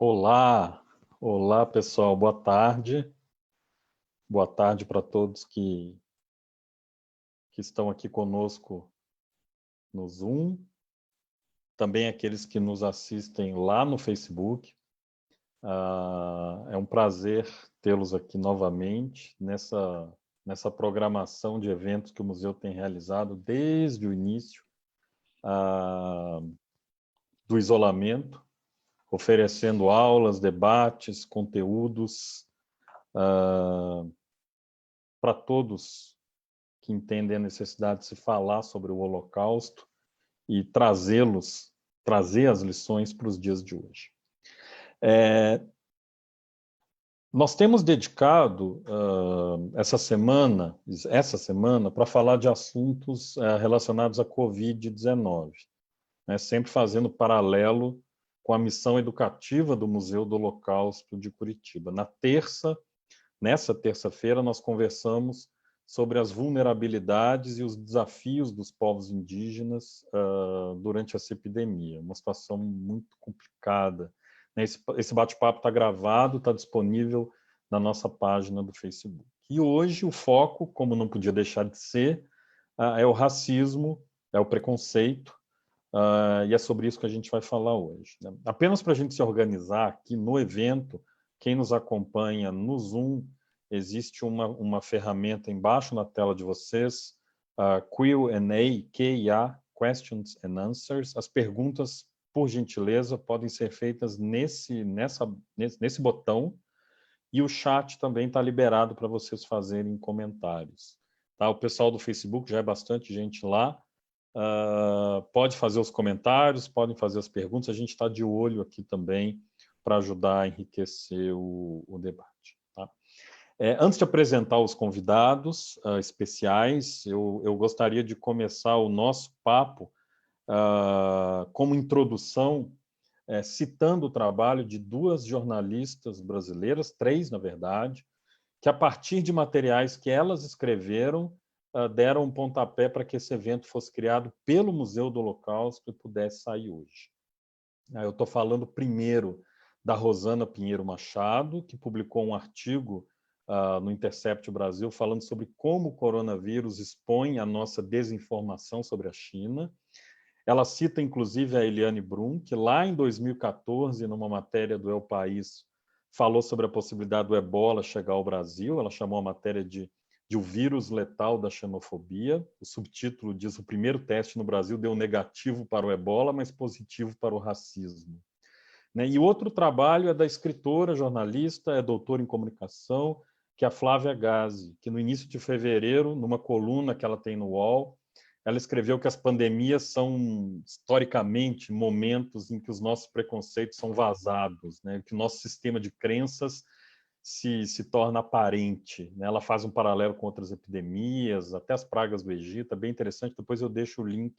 Olá, olá pessoal, boa tarde. Boa tarde para todos que estão aqui conosco no Zoom, também aqueles que nos assistem lá no Facebook. É um prazer tê-los aqui novamente nessa programação de eventos que o museu tem realizado desde o início do isolamento, oferecendo aulas, debates, conteúdos para todos que entendem a necessidade de se falar sobre o Holocausto e trazer as lições para os dias de hoje. Nós temos dedicado essa semana para falar de assuntos relacionados à Covid-19, né, sempre fazendo paralelo com a missão educativa do Museu do Holocausto de Curitiba. Nessa terça-feira, nós conversamos sobre as vulnerabilidades e os desafios dos povos indígenas durante essa epidemia, uma situação muito complicada. Esse bate-papo está gravado, está disponível na nossa página do Facebook. E hoje o foco, como não podia deixar de ser, é o racismo, é o preconceito, e é sobre isso que a gente vai falar hoje, né? Apenas para a gente se organizar aqui no evento, quem nos acompanha no Zoom, existe uma ferramenta embaixo na tela de vocês, Q&A, Q&A, Questions and Answers. As perguntas, por gentileza, podem ser feitas nesse botão, e o chat também está liberado para vocês fazerem comentários. Tá? O pessoal do Facebook, já é bastante gente lá, pode fazer os comentários, podem fazer as perguntas, a gente está de olho aqui também para ajudar a enriquecer o debate. Tá? Antes de apresentar os convidados especiais, eu gostaria de começar o nosso papo como introdução, citando o trabalho de duas jornalistas brasileiras, três, na verdade, que a partir de materiais que elas escreveram, deram um pontapé para que esse evento fosse criado pelo Museu do Holocausto e pudesse sair hoje. Eu estou falando primeiro da Rosana Pinheiro Machado, que publicou um artigo no Intercept Brasil falando sobre como o coronavírus expõe a nossa desinformação sobre a China. Ela cita, inclusive, a Eliane Brum, que lá em 2014, numa matéria do El País, falou sobre a possibilidade do ebola chegar ao Brasil. Ela chamou a matéria de o vírus letal da xenofobia. O subtítulo diz: o primeiro teste no Brasil deu negativo para o ebola, mas positivo para o racismo. Né? E outro trabalho é da escritora, jornalista, doutora em comunicação, que é a Flávia Gazi, que no início de fevereiro, numa coluna que ela tem no UOL, ela escreveu que as pandemias são, historicamente, momentos em que os nossos preconceitos são vazados, né? Que o nosso sistema de crenças se torna aparente, né? Ela faz um paralelo com outras epidemias, até as pragas do Egito, é bem interessante. Depois eu deixo o link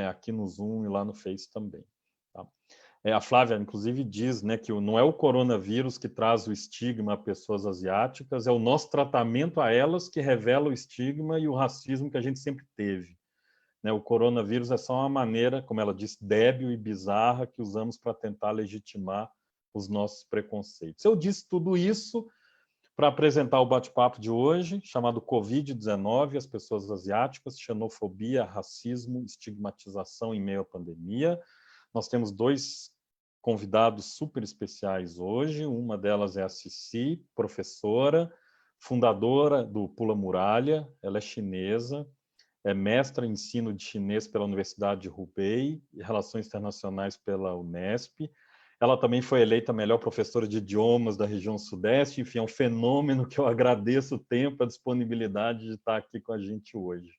aqui no Zoom e lá no Face também. Tá? A Flávia, inclusive, diz, né, que não é o coronavírus que traz o estigma a pessoas asiáticas, é o nosso tratamento a elas que revela o estigma e o racismo que a gente sempre teve. Né? O coronavírus é só uma maneira, como ela diz, débil e bizarra que usamos para tentar legitimar os nossos preconceitos. Eu disse tudo isso para apresentar o bate-papo de hoje, chamado Covid-19, as pessoas asiáticas, xenofobia, racismo, estigmatização em meio à pandemia. Nós temos dois convidados super especiais hoje. Uma delas é a Cici, professora, fundadora do Pula Muralha. Ela é chinesa, é mestra em ensino de chinês pela Universidade de Hubei e Relações Internacionais pela Unesp. Ela também foi eleita a melhor professora de idiomas da região Sudeste. Enfim, é um fenômeno que eu agradeço o tempo, a disponibilidade de estar aqui com a gente hoje.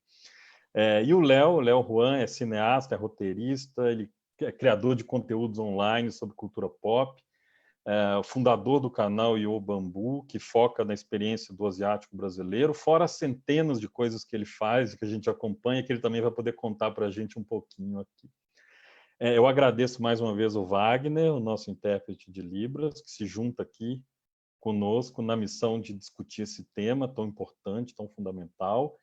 E o Léo Juan é cineasta, é roteirista, ele é criador de conteúdos online sobre cultura pop, fundador do canal Yo Bambu, que foca na experiência do asiático brasileiro, fora as centenas de coisas que ele faz, que a gente acompanha, que ele também vai poder contar para a gente um pouquinho aqui. Eu agradeço mais uma vez o Wagner, o nosso intérprete de Libras, que se junta aqui conosco na missão de discutir esse tema tão importante, tão fundamental.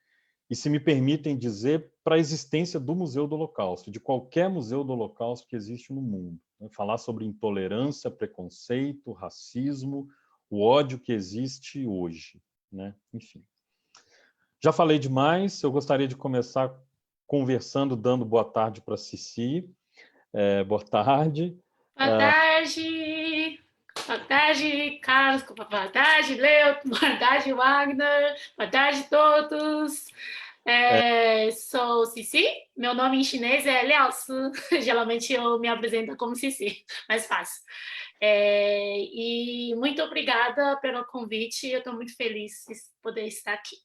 e, se me permitem dizer, para a existência do Museu do Holocausto, de qualquer museu do Holocausto que existe no mundo. Né? Falar sobre intolerância, preconceito, racismo, o ódio que existe hoje. Né? Enfim. Já falei demais, eu gostaria de começar conversando, dando boa tarde para a Cici. Boa tarde. Boa tarde! Boa tarde, Carlos. Boa tarde, Leo. Boa tarde, Wagner. Boa tarde a todos. Sou Cici. Meu nome em chinês é Liao Si. Geralmente eu me apresento como Cici, mais fácil. E muito obrigada pelo convite. Eu estou muito feliz de poder estar aqui.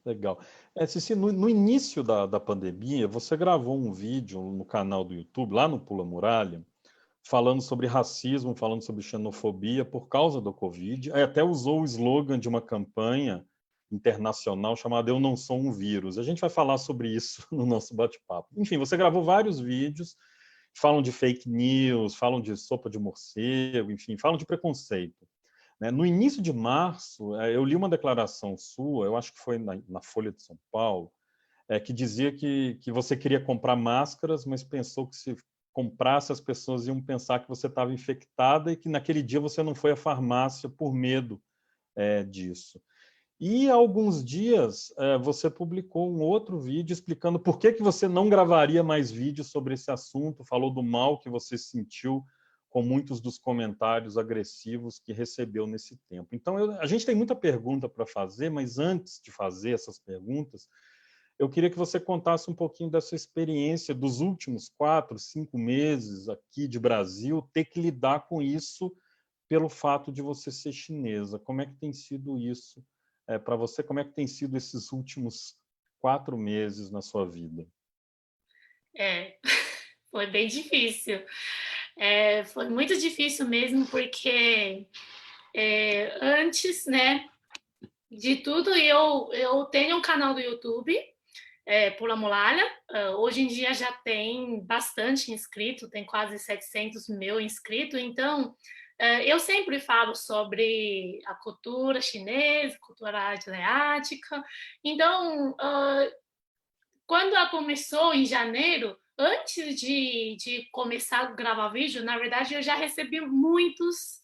Legal. Cici, no início da pandemia, você gravou um vídeo no canal do YouTube, lá no Pula Muralha, falando sobre racismo, falando sobre xenofobia por causa do Covid. Até usou o slogan de uma campanha internacional chamada Eu Não Sou um Vírus. A gente vai falar sobre isso no nosso bate-papo. Enfim, você gravou vários vídeos, falam de fake news, falam de sopa de morcego, enfim, falam de preconceito. No início de março, eu li uma declaração sua, eu acho que foi na Folha de São Paulo, que dizia que você queria comprar máscaras, mas pensou que se comprasse, as pessoas iam pensar que você estava infectada e que naquele dia você não foi à farmácia por medo disso. E há alguns dias você publicou um outro vídeo explicando por que você não gravaria mais vídeos sobre esse assunto, falou do mal que você sentiu com muitos dos comentários agressivos que recebeu nesse tempo. Então, a gente tem muita pergunta para fazer, mas antes de fazer essas perguntas, eu queria que você contasse um pouquinho dessa experiência dos últimos 4, 5 meses aqui de Brasil, ter que lidar com isso pelo fato de você ser chinesa. Como é que tem sido isso para você? Como é que tem sido esses últimos 4 meses na sua vida? Foi bem difícil. Foi muito difícil mesmo, porque antes, né, de tudo, eu tenho um canal do YouTube, Pula Muralha. Hoje em dia já tem bastante inscrito, tem quase 700 mil inscritos, então eu sempre falo sobre a cultura chinesa, cultura asiática. Então, quando ela começou em janeiro, antes de começar a gravar vídeo, na verdade eu já recebi muitos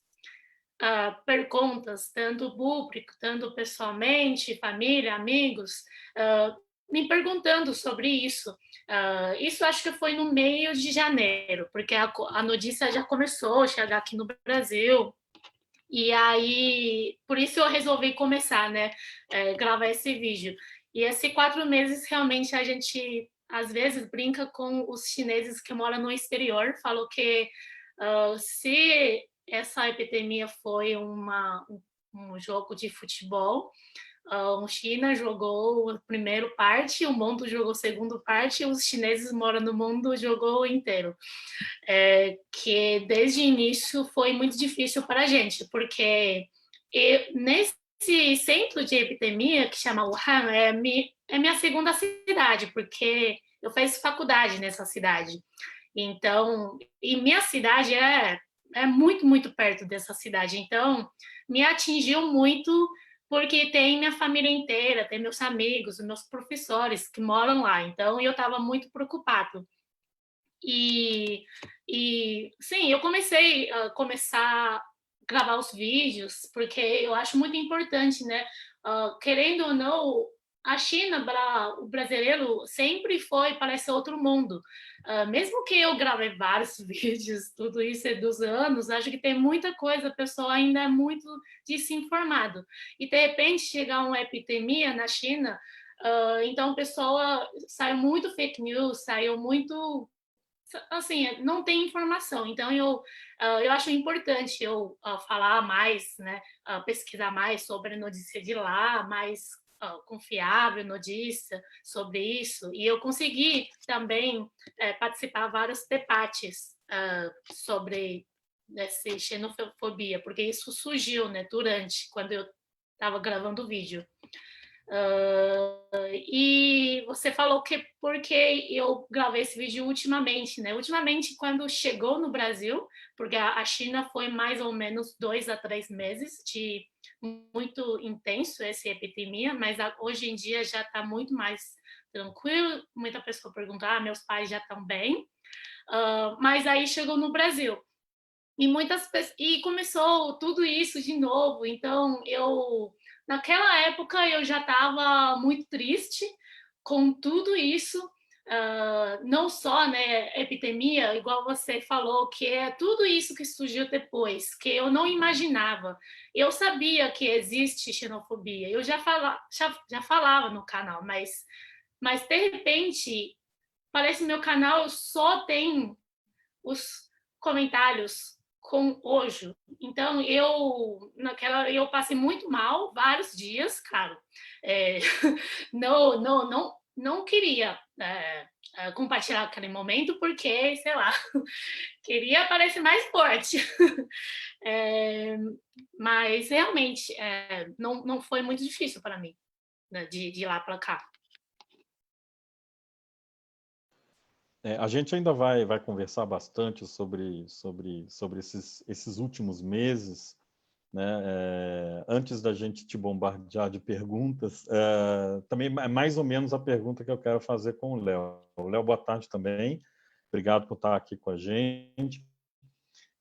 perguntas, tanto público, tanto pessoalmente, família, amigos, me perguntando sobre isso. Isso acho que foi no meio de janeiro, porque a notícia já começou a chegar aqui no Brasil. E aí, por isso eu resolvi começar, né, gravar esse vídeo. E esses 4 meses, realmente, a gente, às vezes, brinca com os chineses que moram no exterior, falou que se essa epidemia foi um jogo de futebol, a China jogou a primeira parte, o mundo jogou a segunda parte, e os chineses moram no mundo jogou inteiro. Que desde o início foi muito difícil para a gente, porque nesse centro de epidemia, que chama Wuhan, é minha segunda cidade, porque eu fiz faculdade nessa cidade. Então, e minha cidade é muito, muito perto dessa cidade. Então, me atingiu muito, porque tem minha família inteira, tem meus amigos, meus professores que moram lá. Então, eu estava muito preocupado. Sim, eu comecei a gravar os vídeos, porque eu acho muito importante, né? Querendo ou não, a China, para o brasileiro, sempre foi, parece outro mundo. Mesmo que eu gravei vários vídeos, tudo isso é dos anos, acho que tem muita coisa, a pessoa ainda é muito desinformado. E, de repente, chegar uma epidemia na China, então a pessoa saiu muito fake news, saiu muito assim, não tem informação. Então, eu acho importante eu falar mais, né, pesquisar mais sobre a notícia de lá, mais confiável notícia sobre isso. E eu consegui também participar de vários debates sobre essa xenofobia, porque isso surgiu, né, durante, quando eu estava gravando o vídeo. E você falou que porque eu gravei esse vídeo ultimamente, né? Ultimamente, quando chegou no Brasil, porque a China foi mais ou menos 2 a 3 meses de muito intenso essa epidemia, mas hoje em dia já está muito mais tranquilo. Muita pessoa pergunta, meus pais já estão bem. Mas aí chegou no Brasil. E começou tudo isso de novo. Então, naquela época, eu já estava muito triste com tudo isso. Não só, né, epidemia, igual você falou, que é tudo isso que surgiu depois, que eu não imaginava. Eu sabia que existe xenofobia, eu já falava no canal, mas de repente, parece que meu canal só tem os comentários com ódio. Então, eu passei muito mal vários dias, claro. Não queria compartilhar aquele momento porque, sei lá, queria parecer mais forte. Mas realmente não foi muito difícil para mim, né, de ir lá para cá. A gente ainda vai conversar bastante sobre esses últimos meses, né? Antes da gente te bombardear de perguntas, também é mais ou menos a pergunta que eu quero fazer com o Léo. Léo, boa tarde também. Obrigado por estar aqui com a gente.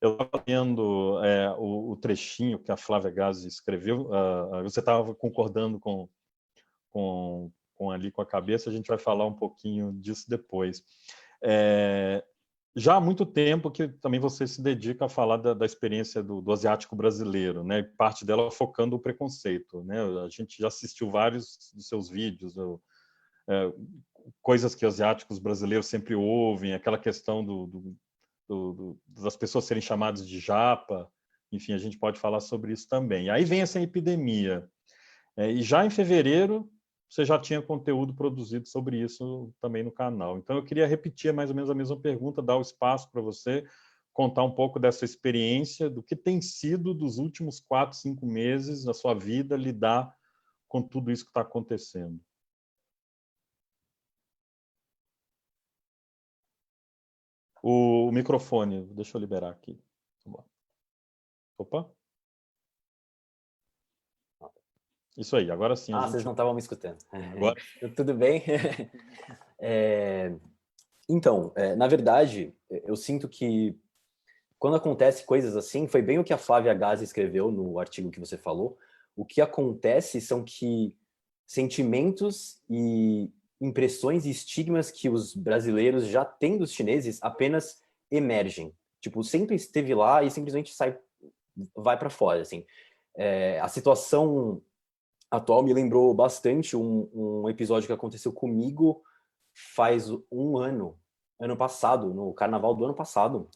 Eu estava lendo o trechinho que a Flávia Gazi escreveu. Você estava concordando ali com a cabeça, a gente vai falar um pouquinho disso depois. Já há muito tempo que também você se dedica a falar da experiência do asiático brasileiro, né? Parte dela focando o preconceito, né? A gente já assistiu vários dos seus vídeos, coisas que asiáticos brasileiros sempre ouvem, aquela questão das pessoas serem chamadas de japa, enfim, a gente pode falar sobre isso também. Aí vem essa epidemia, e já em fevereiro você já tinha conteúdo produzido sobre isso também no canal. Então, eu queria repetir mais ou menos a mesma pergunta, dar o espaço para você contar um pouco dessa experiência, do que tem sido dos últimos 4, 5 meses na sua vida, lidar com tudo isso que está acontecendo. O microfone, deixa eu liberar aqui. Opa. Isso aí, agora sim. Vocês não estavam me escutando. Agora... Tudo bem? Então, na verdade, eu sinto que quando acontece coisas assim, foi bem o que a Flávia Gazi escreveu no artigo que você falou, o que acontece são que sentimentos e impressões e estigmas que os brasileiros já têm dos chineses apenas emergem. Tipo, sempre esteve lá e simplesmente vai para fora, assim. A situação atual me lembrou bastante um episódio que aconteceu comigo faz um ano passado, no carnaval do ano passado,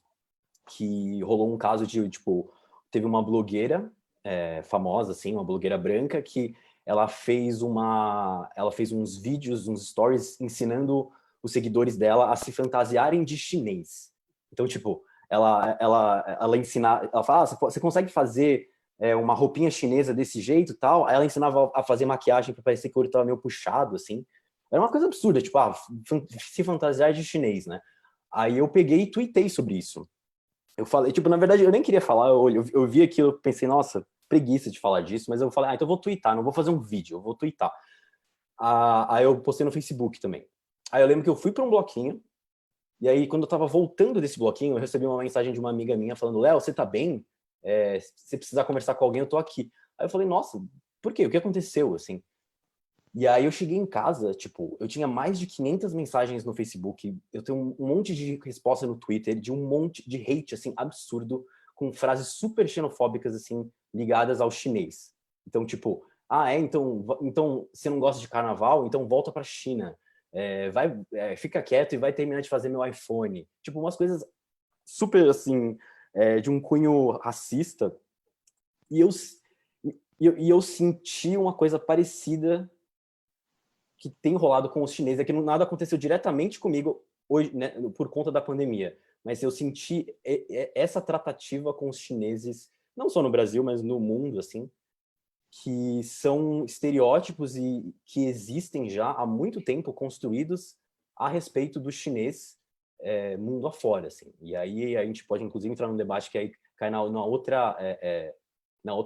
que rolou um caso de, tipo, teve uma blogueira famosa, assim, uma blogueira branca, que ela fez uns vídeos, uns stories, ensinando os seguidores dela a se fantasiarem de chinês. Então, tipo, ela fala, você consegue fazer uma roupinha chinesa desse jeito e tal? Aí ela ensinava a fazer maquiagem para parecer que o olho estava meio puxado, assim. Era uma coisa absurda, tipo, se fantasiar de chinês, né? Aí eu peguei e tuitei sobre isso. Eu falei, tipo, na verdade, eu nem queria falar, eu vi aquilo, eu pensei, nossa, preguiça de falar disso, mas eu falei, então eu vou tuitar, não vou fazer um vídeo, eu vou tuitar. Aí eu postei no Facebook também. Aí eu lembro que eu fui para um bloquinho, e aí quando eu tava voltando desse bloquinho, eu recebi uma mensagem de uma amiga minha falando, Léo, você tá bem? Se precisar conversar com alguém, eu tô aqui. Aí eu falei, nossa, por quê? O que aconteceu, assim? E aí eu cheguei em casa, tipo, eu tinha mais de 500 mensagens no Facebook, eu tenho um monte de resposta no Twitter, de um monte de hate, assim, absurdo, com frases super xenofóbicas, assim, ligadas ao chinês. Então, tipo, então você não gosta de carnaval? Então volta pra China. Fica quieto e vai terminar de fazer meu iPhone. Tipo, umas coisas super, assim, de um cunho racista. E eu senti uma coisa parecida que tem rolado com os chineses, é que nada aconteceu diretamente comigo hoje, né, por conta da pandemia, mas eu senti essa tratativa com os chineses, não só no Brasil, mas no mundo, assim, que são estereótipos e que existem já há muito tempo construídos a respeito do chinês mundo afora, assim. E aí a gente pode, inclusive, entrar num debate que aí cai na outra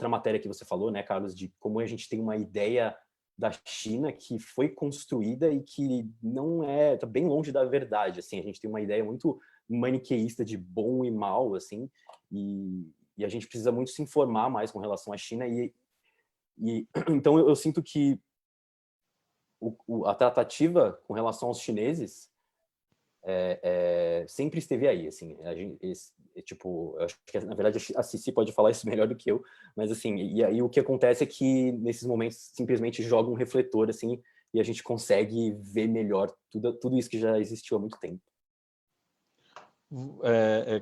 matéria que você falou, né, Carlos, de como a gente tem uma ideia da China que foi construída e que não tá bem longe da verdade, assim. A gente tem uma ideia muito maniqueísta de bom e mal, assim, e a gente precisa muito se informar mais com relação à China e então eu sinto que a tratativa com relação aos chineses sempre esteve aí, assim. Tipo, eu acho que na verdade a Cici pode falar isso melhor do que eu, mas assim, e aí o que acontece é que nesses momentos simplesmente joga um refletor, assim, e a gente consegue ver melhor tudo isso que já existiu há muito tempo.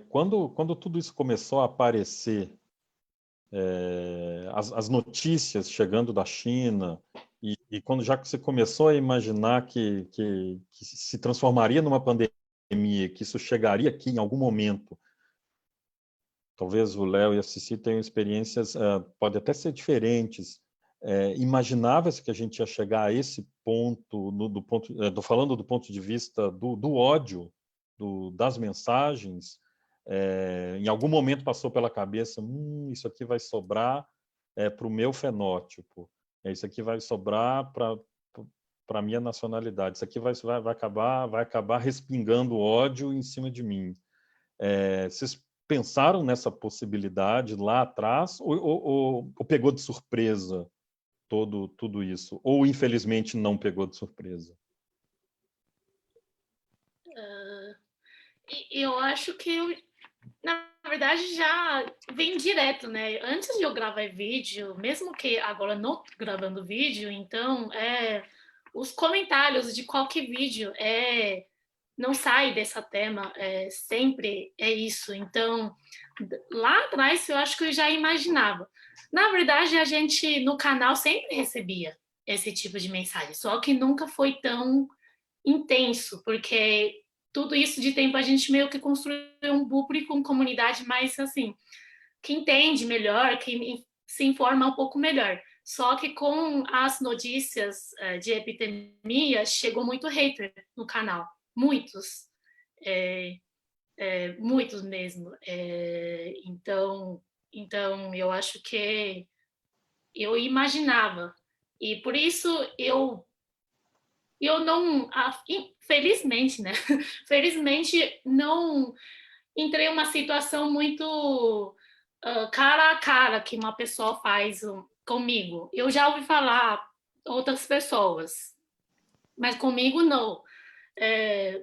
Quando tudo isso começou a aparecer, as notícias chegando da China, e quando já que você começou a imaginar que se transformaria numa pandemia, que isso chegaria aqui em algum momento, talvez o Léo e a Cici tenham experiências, podem até ser diferentes. Imaginava-se que a gente ia chegar a esse ponto, falando do ponto de vista do ódio, das mensagens. Em algum momento passou pela cabeça, isso aqui vai sobrar para o meu fenótipo, isso aqui vai sobrar para a minha nacionalidade, isso aqui vai acabar respingando ódio em cima de mim. Vocês pensaram nessa possibilidade lá atrás ou pegou de surpresa tudo isso? Ou, infelizmente, não pegou de surpresa? Eu acho que na verdade, já vem direto, né? Antes de eu gravar vídeo, mesmo que agora não tô gravando vídeo, então os comentários de qualquer vídeo não sai desse tema, sempre é isso. Então, lá atrás eu acho que eu já imaginava. Na verdade, a gente no canal sempre recebia esse tipo de mensagem, só que nunca foi tão intenso, porque tudo isso de tempo a gente meio que construiu um público, uma comunidade mais assim, que entende melhor, que se informa um pouco melhor. Só que com as notícias de epidemia, chegou muito hater no canal. Muitos. Muitos mesmo. Então, eu acho que eu imaginava. E por isso eu não, felizmente, né? Felizmente não entrei em uma situação muito cara a cara que uma pessoa faz comigo. Eu já ouvi falar outras pessoas, mas comigo não.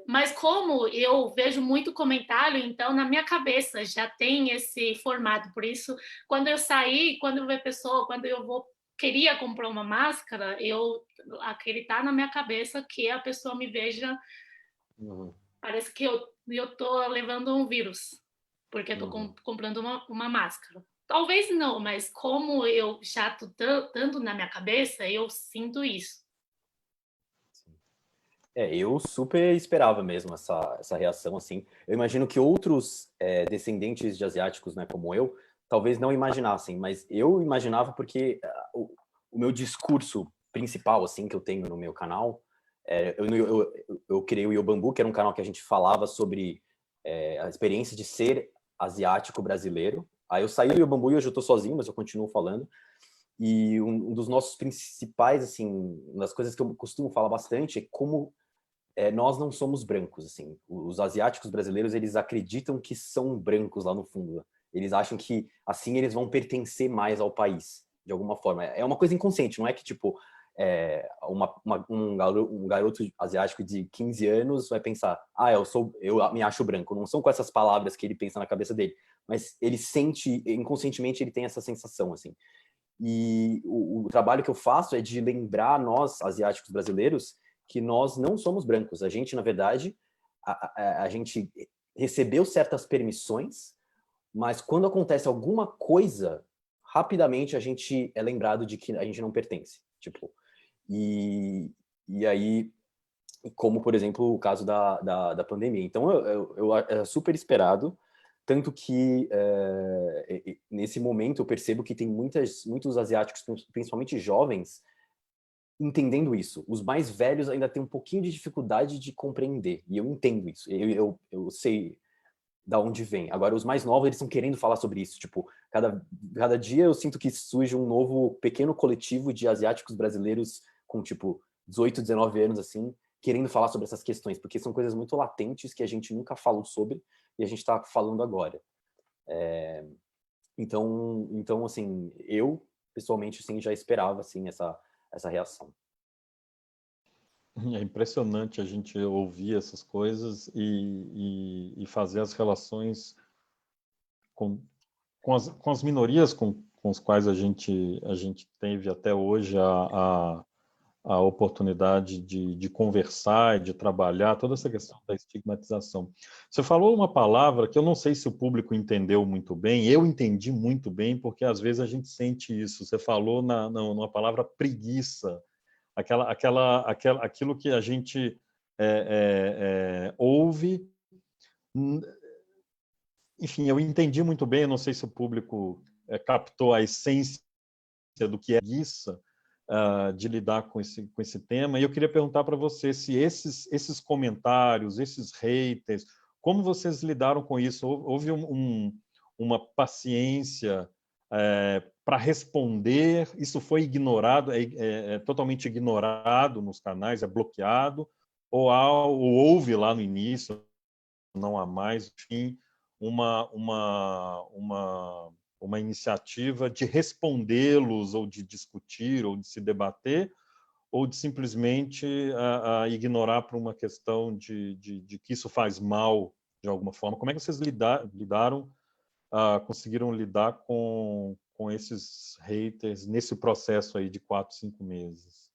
Mas como eu vejo muito comentário, então na minha cabeça já tem esse formato. Por isso, quando eu saí, quando eu ver pessoa, quando eu queria comprar uma máscara, eu acreditar na minha cabeça que a pessoa me veja, parece que eu tô levando um vírus, porque eu tô comprando uma máscara. Talvez não, mas como eu já tô tanto na minha cabeça, eu sinto isso. Eu super esperava mesmo essa reação, assim. Eu imagino que outros descendentes de asiáticos, né, como eu, talvez não imaginassem, mas eu imaginava porque o meu discurso principal, assim, que eu tenho no meu canal, eu criei o Yobambu, que era um canal que a gente falava sobre a experiência de ser asiático brasileiro. Aí eu saí do Yobambu e hoje eu tô sozinho, mas eu continuo falando. E um dos nossos principais, assim, uma das coisas que eu costumo falar bastante é como nós não somos brancos, assim. Os asiáticos brasileiros, eles acreditam que são brancos lá no fundo. Eles acham que, assim, eles vão pertencer mais ao país, de alguma forma. É uma coisa inconsciente, não é que, tipo, um garoto asiático de 15 anos vai pensar, eu me acho branco. Não são com essas palavras que ele pensa na cabeça dele, mas ele sente, inconscientemente, ele tem essa sensação, assim. E o trabalho que eu faço é de lembrar nós, asiáticos brasileiros, que nós não somos brancos. A gente, na verdade, a gente recebeu certas permissões, mas quando acontece alguma coisa, rapidamente a gente é lembrado de que a gente não pertence. Tipo, e aí, como, por exemplo, o caso da pandemia. Então, eu super esperado, Tanto que, nesse momento, eu percebo que tem muitos asiáticos, principalmente jovens, entendendo isso. Os mais velhos ainda têm um pouquinho de dificuldade de compreender. E eu entendo isso. Eu sei da onde vem. Agora, os mais novos, eles estão querendo falar sobre isso. Tipo, cada dia eu sinto que surge um novo pequeno coletivo de asiáticos brasileiros com, tipo, 18, 19 anos, assim, querendo falar sobre essas questões, porque são coisas muito latentes que a gente nunca falou sobre e a gente está falando agora. Então, assim, eu, pessoalmente, assim, já esperava, assim, essa reação. É impressionante a gente ouvir essas coisas e fazer as relações com as minorias com as quais a gente teve até hoje a oportunidade de conversar e de trabalhar, toda essa questão da estigmatização. Você falou uma palavra que eu não sei se o público entendeu muito bem, eu entendi muito bem, porque às vezes a gente sente isso. Você falou numa palavra preguiça, aquilo que a gente ouve. Enfim, eu entendi muito bem, eu não sei se o público captou a essência do que é preguiça, de lidar com esse tema. E eu queria perguntar para você se esses comentários, esses haters, como vocês lidaram com isso? Houve uma paciência para responder? Isso foi ignorado, totalmente ignorado nos canais, é bloqueado? Ou houve lá no início, não há mais, enfim, uma iniciativa de respondê-los, ou de discutir, ou de se debater, ou de simplesmente ignorar por uma questão de que isso faz mal de alguma forma? Como é que vocês lidaram, conseguiram lidar com esses haters nesse processo aí de 4, 5 meses?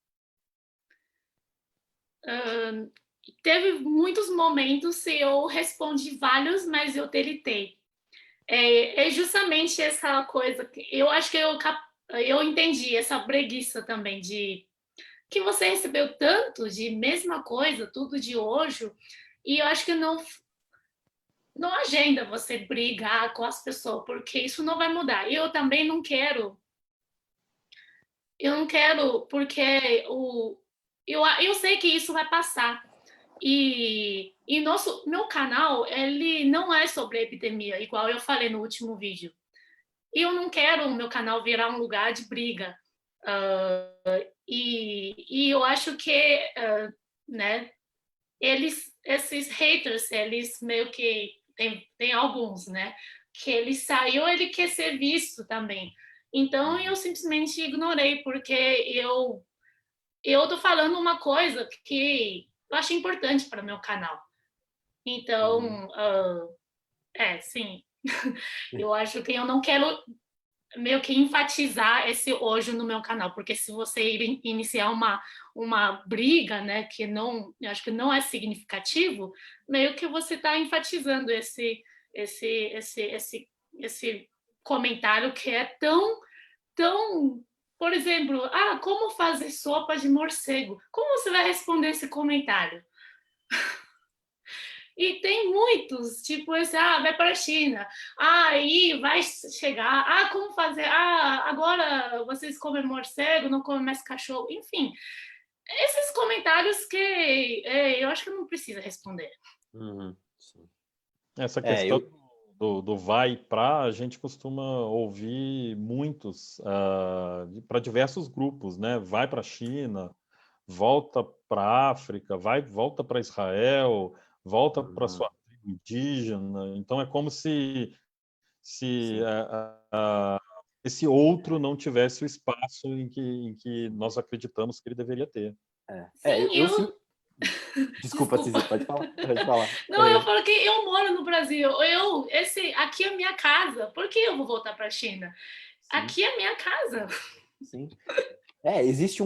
Teve muitos momentos que eu respondi vários, mas eu deletei. É justamente essa coisa que eu acho que eu entendi, essa preguiça também de que você recebeu tanto de mesma coisa, tudo de hoje, e eu acho que não agenda você brigar com as pessoas, porque isso não vai mudar. E eu também não quero, porque eu sei que isso vai passar. E meu canal, ele não é sobre epidemia, igual eu falei no último vídeo. E eu não quero o meu canal virar um lugar de briga. E eu acho que, né, esses haters, eles meio que tem alguns, né, que ele quer ser visto também. Então eu simplesmente ignorei, porque eu tô falando uma coisa que eu acho importante para meu canal. Então, sim. Eu acho que eu não quero meio que enfatizar esse hoje no meu canal, porque se você iniciar uma briga, né, que não, eu acho que não é significativo, meio que você está enfatizando esse comentário que é tão, por exemplo, como fazer sopa de morcego? Como você vai responder esse comentário? E tem muitos, tipo esse, vai para a China, aí vai chegar, como fazer, agora vocês comem morcego, não comem mais cachorro, enfim, esses comentários que eu acho que não precisa responder. Sim. Essa questão do vai para, a gente costuma ouvir muitos para diversos grupos, né? Vai para a China, volta para a África, volta para Israel, volta para sua tribo indígena. Então é como se esse outro não tivesse o espaço em que nós acreditamos que ele deveria ter. Sim, Desculpa, Cizi, pode falar. Pode falar. Não, eu falo que eu moro no Brasil. Aqui é minha casa. Por que eu vou voltar para a China? Sim. Aqui é minha casa. Sim. Existe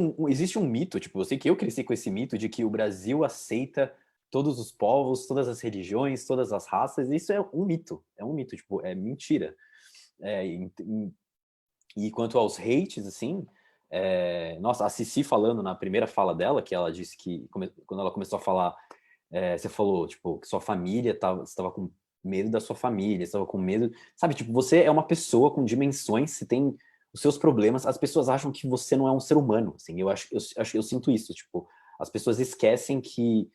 um mito, tipo, eu sei que eu cresci com esse mito de que o Brasil aceita todos os povos, todas as religiões, todas as raças. Isso é um mito, tipo, é mentira. E quanto aos hates, assim, nossa, a Cici falando na primeira fala dela, que ela disse que, quando ela começou a falar, você falou, tipo, que sua família estava com medo da sua família, você estava com medo, sabe? Tipo, você é uma pessoa com dimensões, você tem os seus problemas, as pessoas acham que você não é um ser humano, assim, eu sinto isso, tipo, as pessoas esquecem que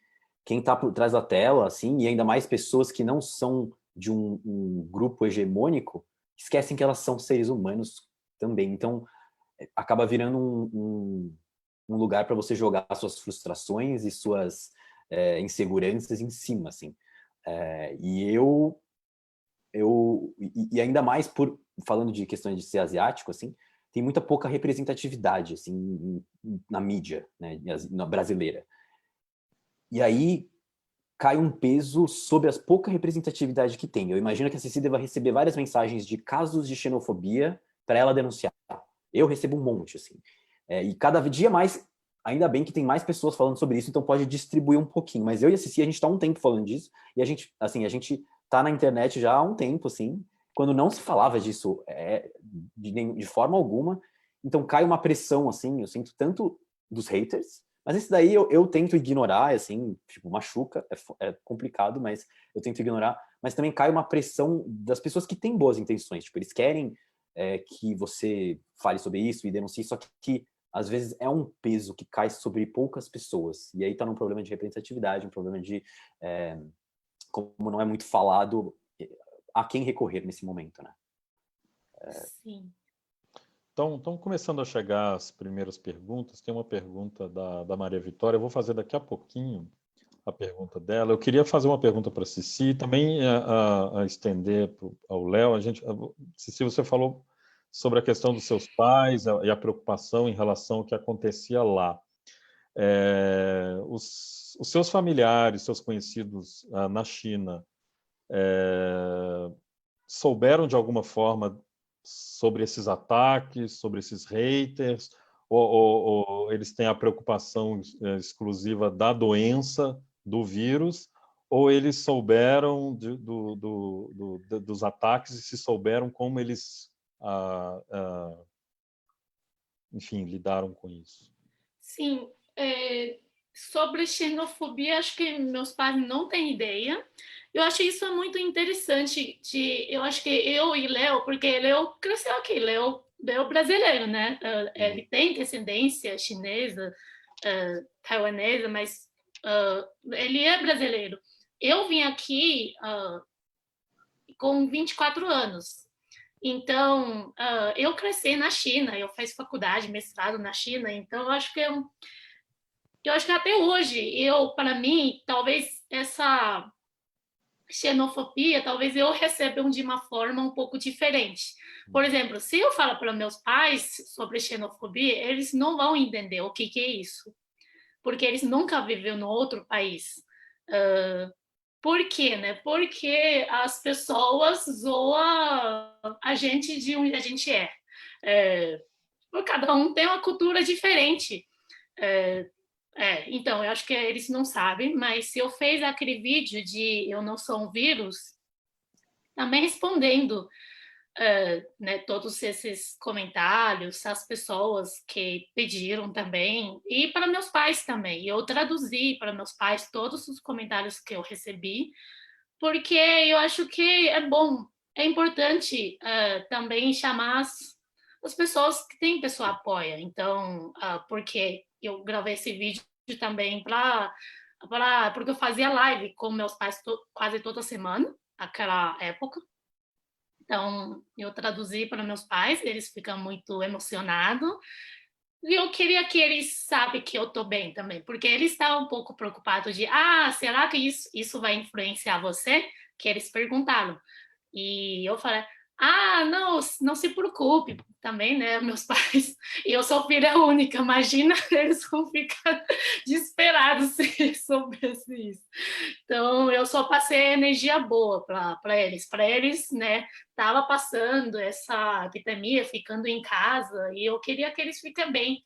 quem está por trás da tela, assim, e ainda mais pessoas que não são de um grupo hegemônico, esquecem que elas são seres humanos também, então acaba virando um lugar para você jogar suas frustrações e suas inseguranças em cima, assim. E ainda mais falando de questões de ser asiático, assim, tem muita pouca representatividade, assim, na mídia, né, na brasileira. E aí cai um peso sobre a pouca representatividade que tem. Eu imagino que a Ceci deva receber várias mensagens de casos de xenofobia para ela denunciar. Eu recebo um monte, assim. E cada dia mais, ainda bem que tem mais pessoas falando sobre isso, então pode distribuir um pouquinho. Mas eu e a Ceci, a gente está há um tempo falando disso, e a gente tá na internet já há um tempo, assim, quando não se falava disso de forma alguma. Então cai uma pressão, assim, eu sinto tanto dos haters, mas esse daí eu tento ignorar, assim, tipo, machuca, é complicado, mas eu tento ignorar. Mas também cai uma pressão das pessoas que têm boas intenções, tipo, eles querem que você fale sobre isso e denuncie, só que às vezes é um peso que cai sobre poucas pessoas. E aí tá num problema de representatividade, um problema de como não é muito falado, a quem recorrer nesse momento, né? Sim. Então, estão começando a chegar as primeiras perguntas. Tem uma pergunta da Maria Vitória. Eu vou fazer daqui a pouquinho a pergunta dela. Eu queria fazer uma pergunta para a Ceci, e também a estender ao Léo. Ceci, você falou sobre a questão dos seus pais e a preocupação em relação ao que acontecia lá. Os seus familiares, seus conhecidos na China, souberam de alguma forma sobre esses ataques, sobre esses haters, ou eles têm a preocupação exclusiva da doença, do vírus, ou eles souberam dos ataques e se souberam como eles, enfim, lidaram com isso? Sim, sobre xenofobia, acho que meus pais não têm ideia. Eu acho isso muito interessante. Eu acho que eu e Léo, porque Léo cresceu aqui, Léo brasileiro, né? Ele tem descendência chinesa, taiwanesa, mas ele é brasileiro. Eu vim aqui com 24 anos. Então, eu cresci na China, eu fiz faculdade, mestrado na China, então eu acho que até hoje, para mim, talvez essa xenofobia, talvez eu receba de uma forma um pouco diferente. Por exemplo, se eu falar para meus pais sobre xenofobia, eles não vão entender o que é isso, porque eles nunca viveram em outro país. Por quê, né? Porque as pessoas zoam a gente de onde a gente cada um tem uma cultura diferente. Então, eu acho que eles não sabem, mas se eu fiz aquele vídeo de Eu Não Sou um Vírus, também respondendo né, todos esses comentários, as pessoas que pediram também, e para meus pais também. Eu traduzi para meus pais todos os comentários que eu recebi, porque eu acho que é bom, é importante também chamar as pessoas que tem pessoa apoia. Então, porque eu gravei esse vídeo também porque eu fazia live com meus pais quase toda semana, naquela época. Então, eu traduzi para meus pais, eles ficam muito emocionados. E eu queria que eles sabem que eu estou bem também, porque eles estavam um pouco preocupados de, será que isso vai influenciar você? Que eles perguntaram. E eu falei, não se preocupe também, né, meus pais. E eu sou filha única, imagina, eles vão ficar desesperados se soubesse isso. Então, eu só passei energia boa para eles. Para eles, né, estava passando essa epidemia, ficando em casa, e eu queria que eles fiquem bem,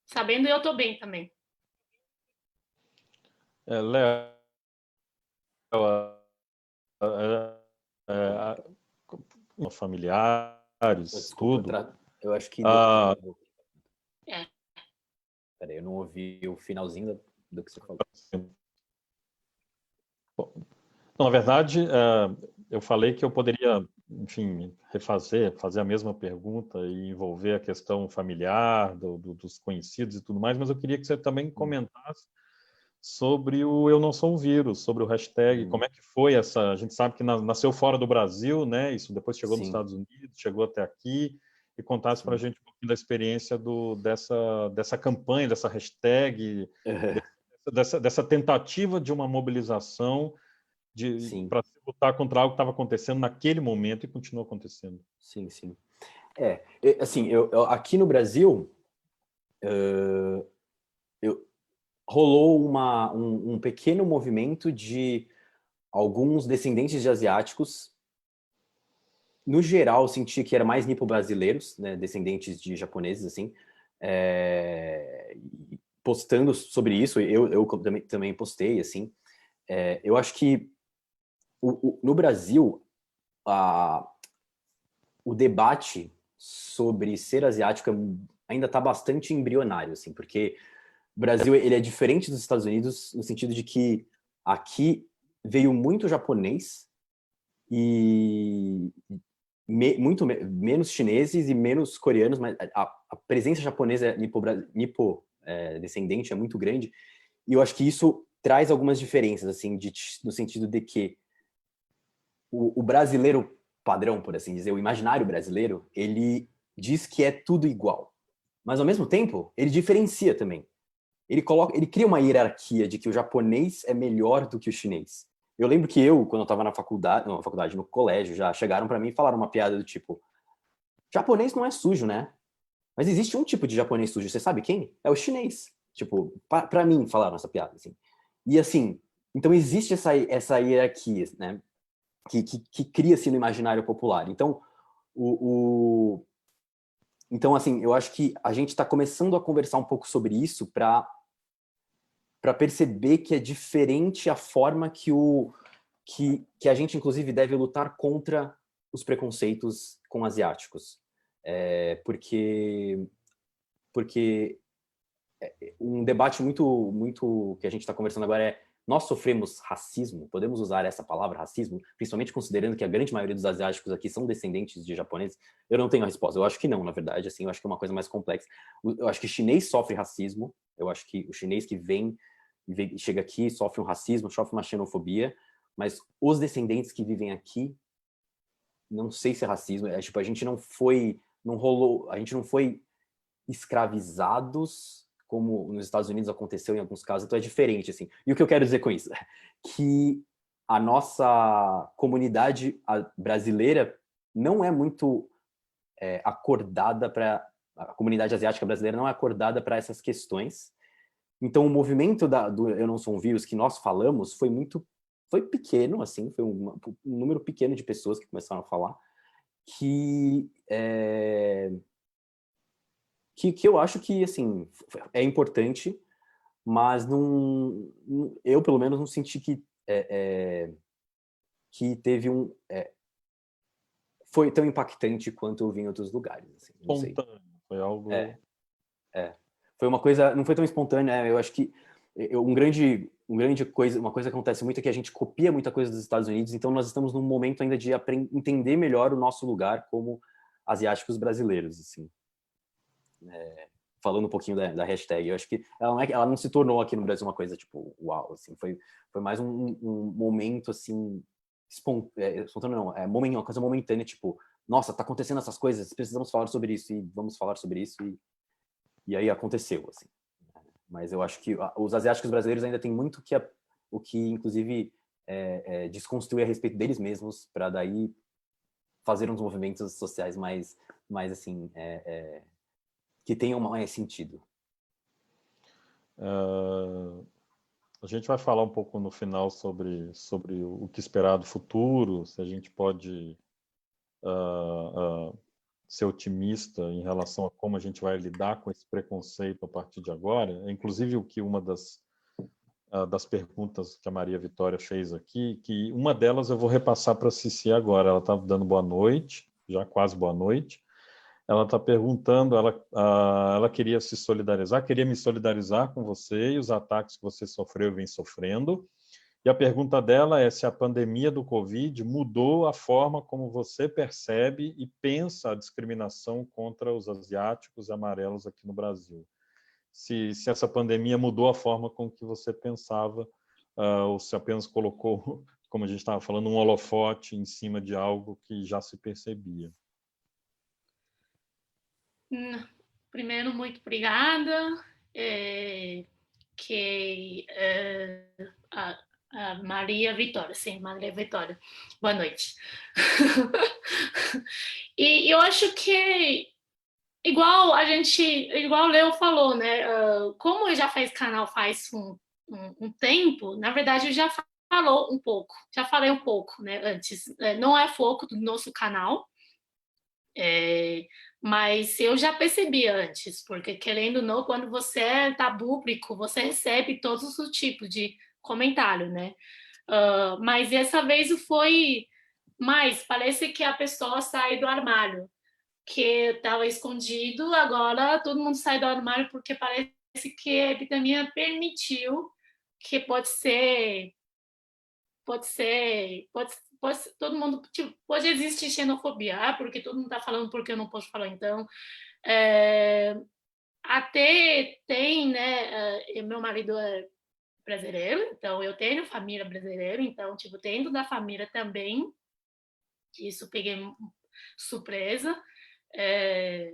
sabendo eu estou bem também. Léo, familiares, Desculpa, tudo. eu acho que É. Peraí, eu não ouvi o finalzinho do que você falou. Não, na verdade, eu falei que eu poderia, enfim, fazer a mesma pergunta e envolver a questão familiar, dos conhecidos e tudo mais, mas eu queria que você também comentasse sobre o Eu Não Sou um Vírus, sobre o hashtag, como é que foi essa... A gente sabe que nasceu fora do Brasil, né? Isso depois chegou nos Sim, Estados Unidos, chegou até aqui, e contasse para a sim. gente um pouquinho da experiência dessa campanha, dessa hashtag, dessa tentativa de uma mobilização Sim, para lutar contra algo que estava acontecendo naquele momento e continua acontecendo. sim, sim. Assim, aqui no Brasil, rolou um pequeno movimento de alguns descendentes de asiáticos. No geral, eu senti que era mais nipo-brasileiros, né, descendentes de japoneses, assim, postando sobre isso. Eu também postei, assim. Eu acho que no Brasil, o debate sobre ser asiático ainda está bastante embrionário, assim, porque o Brasil ele é diferente dos Estados Unidos no sentido de que aqui veio muito japonês e muito menos chineses e menos coreanos, mas a presença japonesa descendente é muito grande, e eu acho que isso traz algumas diferenças, assim, no sentido de que o brasileiro padrão, por assim dizer, o imaginário brasileiro, ele diz que é tudo igual, mas ao mesmo tempo ele diferencia também. Ele cria uma hierarquia de que o japonês é melhor do que o chinês. Eu lembro que quando eu estava na faculdade, no colégio, já chegaram para mim e falaram uma piada do tipo: japonês não é sujo, né? Mas existe um tipo de japonês sujo, você sabe quem? É o chinês. Tipo, para mim falaram essa piada, assim. E assim, então existe essa hierarquia, né? Que cria-se no imaginário popular. Então, então, assim, eu acho que a gente está começando a conversar um pouco sobre isso para perceber que é diferente a forma que a gente, inclusive, deve lutar contra os preconceitos com asiáticos. Porque um debate muito que a gente está conversando agora é: nós sofremos racismo? Podemos usar essa palavra racismo? Principalmente considerando que a grande maioria dos asiáticos aqui são descendentes de japoneses. Eu não tenho a resposta. Eu acho que não, na verdade. Assim, eu acho que é uma coisa mais complexa. Eu acho que chinês sofre racismo. Eu acho que o chinês que chega aqui sofre um racismo, sofre uma xenofobia. Mas os descendentes que vivem aqui, não sei se é racismo. Tipo, a gente não foi escravizados como nos Estados Unidos aconteceu em alguns casos, então é diferente, assim. E o que eu quero dizer com isso? Que a nossa comunidade brasileira não é muito acordada a comunidade asiática brasileira não é acordada para essas questões. Então, o movimento do Eu Não Sou um Vírus que nós falamos foi pequeno, assim, foi um número pequeno de pessoas que começaram a falar, que eu acho que, assim, é importante, mas eu, pelo menos, não senti que teve foi tão impactante quanto eu vi em outros lugares, assim, não sei. Espontâneo, foi algo... Foi uma coisa, não foi tão espontânea, eu acho que uma coisa que acontece muito é que a gente copia muita coisa dos Estados Unidos, então nós estamos num momento ainda de entender melhor o nosso lugar como asiáticos brasileiros, assim. Falando um pouquinho da hashtag, eu acho que ela não se tornou aqui no Brasil uma coisa tipo uau, assim, foi mais um momento assim espontâneo, não, uma coisa momentânea, tipo, nossa, tá acontecendo essas coisas, precisamos falar sobre isso e vamos falar sobre isso e aí aconteceu, assim. Mas eu acho que os asiáticos brasileiros ainda têm muito o que inclusive desconstruir a respeito deles mesmos para daí fazer uns movimentos sociais mais assim que tenham mais sentido. A gente vai falar um pouco no final sobre o que esperar do futuro, se a gente pode ser otimista em relação a como a gente vai lidar com esse preconceito a partir de agora. Inclusive, o que uma das perguntas que a Maria Vitória fez aqui, que uma delas eu vou repassar para a Cici agora. Ela está dando boa noite, já quase boa noite. Ela está perguntando, ela queria me solidarizar com você e os ataques que você sofreu e vem sofrendo, E a pergunta dela é se a pandemia do Covid mudou a forma como você percebe e pensa a discriminação contra os asiáticos e amarelos aqui no Brasil. Se essa pandemia mudou a forma com que você pensava, ou se apenas colocou, como a gente estava falando, um holofote em cima de algo que já se percebia. Primeiro, muito obrigada. A Maria Vitória, sim, Maria Vitória. Boa noite. E eu acho que igual o Leo falou, né? Como eu já faz canal faz um tempo, na verdade eu já falei um pouco, né? Antes, não é foco do nosso canal, mas eu já percebi antes, porque querendo ou não, quando você tá público, você recebe todos os tipos de comentário, né? Mas dessa vez foi mais, parece que a pessoa sai do armário, que estava escondido, agora todo mundo sai do armário porque parece que a epidemia permitiu que todo mundo, tipo, pode existir xenofobia, porque todo mundo está falando porque eu não posso falar, então até tem, né, meu marido é brasileiro, então eu tenho família brasileira, então, tipo, dentro da família também, isso peguei surpresa, é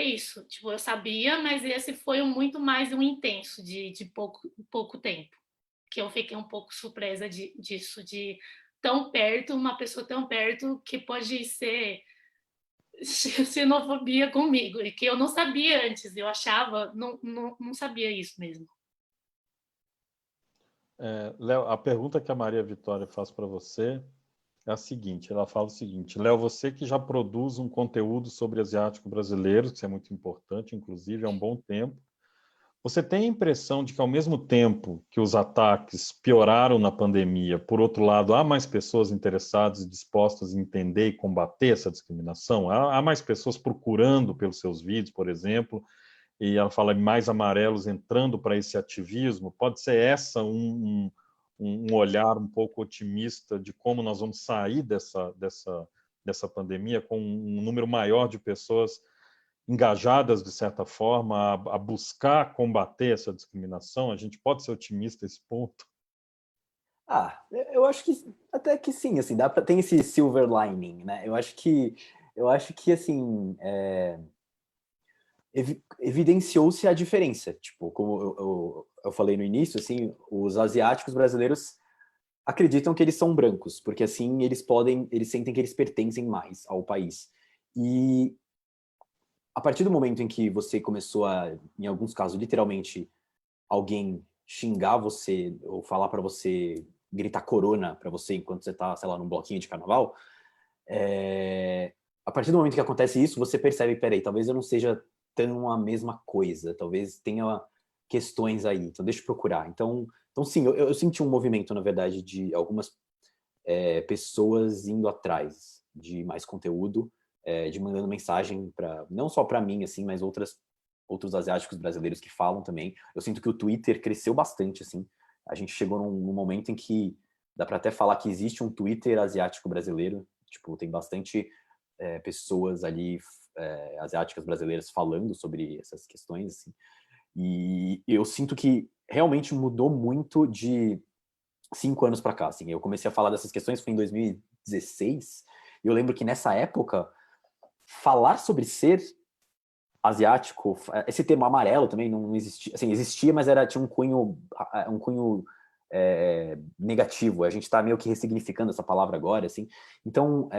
isso, tipo, eu sabia, mas esse foi muito mais um intenso, de pouco tempo, que eu fiquei um pouco surpresa disso, de tão perto, uma pessoa tão perto que pode ser xenofobia comigo, e que eu não sabia antes, eu achava, não sabia isso mesmo. Léo, a pergunta que a Maria Vitória faz para você é a seguinte, ela fala o seguinte: Léo, você que já produz um conteúdo sobre asiático brasileiro, que é muito importante, inclusive, há um bom tempo, você tem a impressão de que, ao mesmo tempo que os ataques pioraram na pandemia, por outro lado, há mais pessoas interessadas e dispostas a entender e combater essa discriminação? Há mais pessoas procurando pelos seus vídeos, por exemplo, e ela fala mais amarelos entrando para esse ativismo? Pode ser essa um olhar um pouco otimista de como nós vamos sair dessa pandemia com um número maior de pessoas engajadas, de certa forma, a buscar combater essa discriminação? A gente pode ser otimista a esse ponto? Eu acho que até que sim, assim, tem esse silver lining, né? Eu acho que assim, evidenciou-se a diferença. Tipo, como eu falei no início, assim, os asiáticos brasileiros acreditam que eles são brancos, porque assim eles sentem que eles pertencem mais ao país. E a partir do momento em que você começou a, em alguns casos, literalmente, alguém xingar você ou falar para você, gritar corona para você enquanto você tá, sei lá, num bloquinho de carnaval, a partir do momento que acontece isso, você percebe, peraí, talvez eu não seja tão a mesma coisa, talvez tenha questões aí, então deixa eu procurar. Então sim, eu senti um movimento, na verdade, de algumas pessoas indo atrás de mais conteúdo, de mandando mensagem para não só para mim, assim, mas outros asiáticos brasileiros que falam também. Eu sinto que o Twitter cresceu bastante, assim. A gente chegou num momento em que dá para até falar que existe um Twitter asiático brasileiro. Tipo, tem bastante pessoas ali asiáticas brasileiras falando sobre essas questões, assim. E eu sinto que realmente mudou muito de 5 anos para cá, assim. Eu comecei a falar dessas questões foi em 2016. E eu lembro que nessa época falar sobre ser asiático, esse termo amarelo também não existia, assim, existia, mas tinha um cunho negativo. A gente está meio que ressignificando essa palavra agora, assim. Então,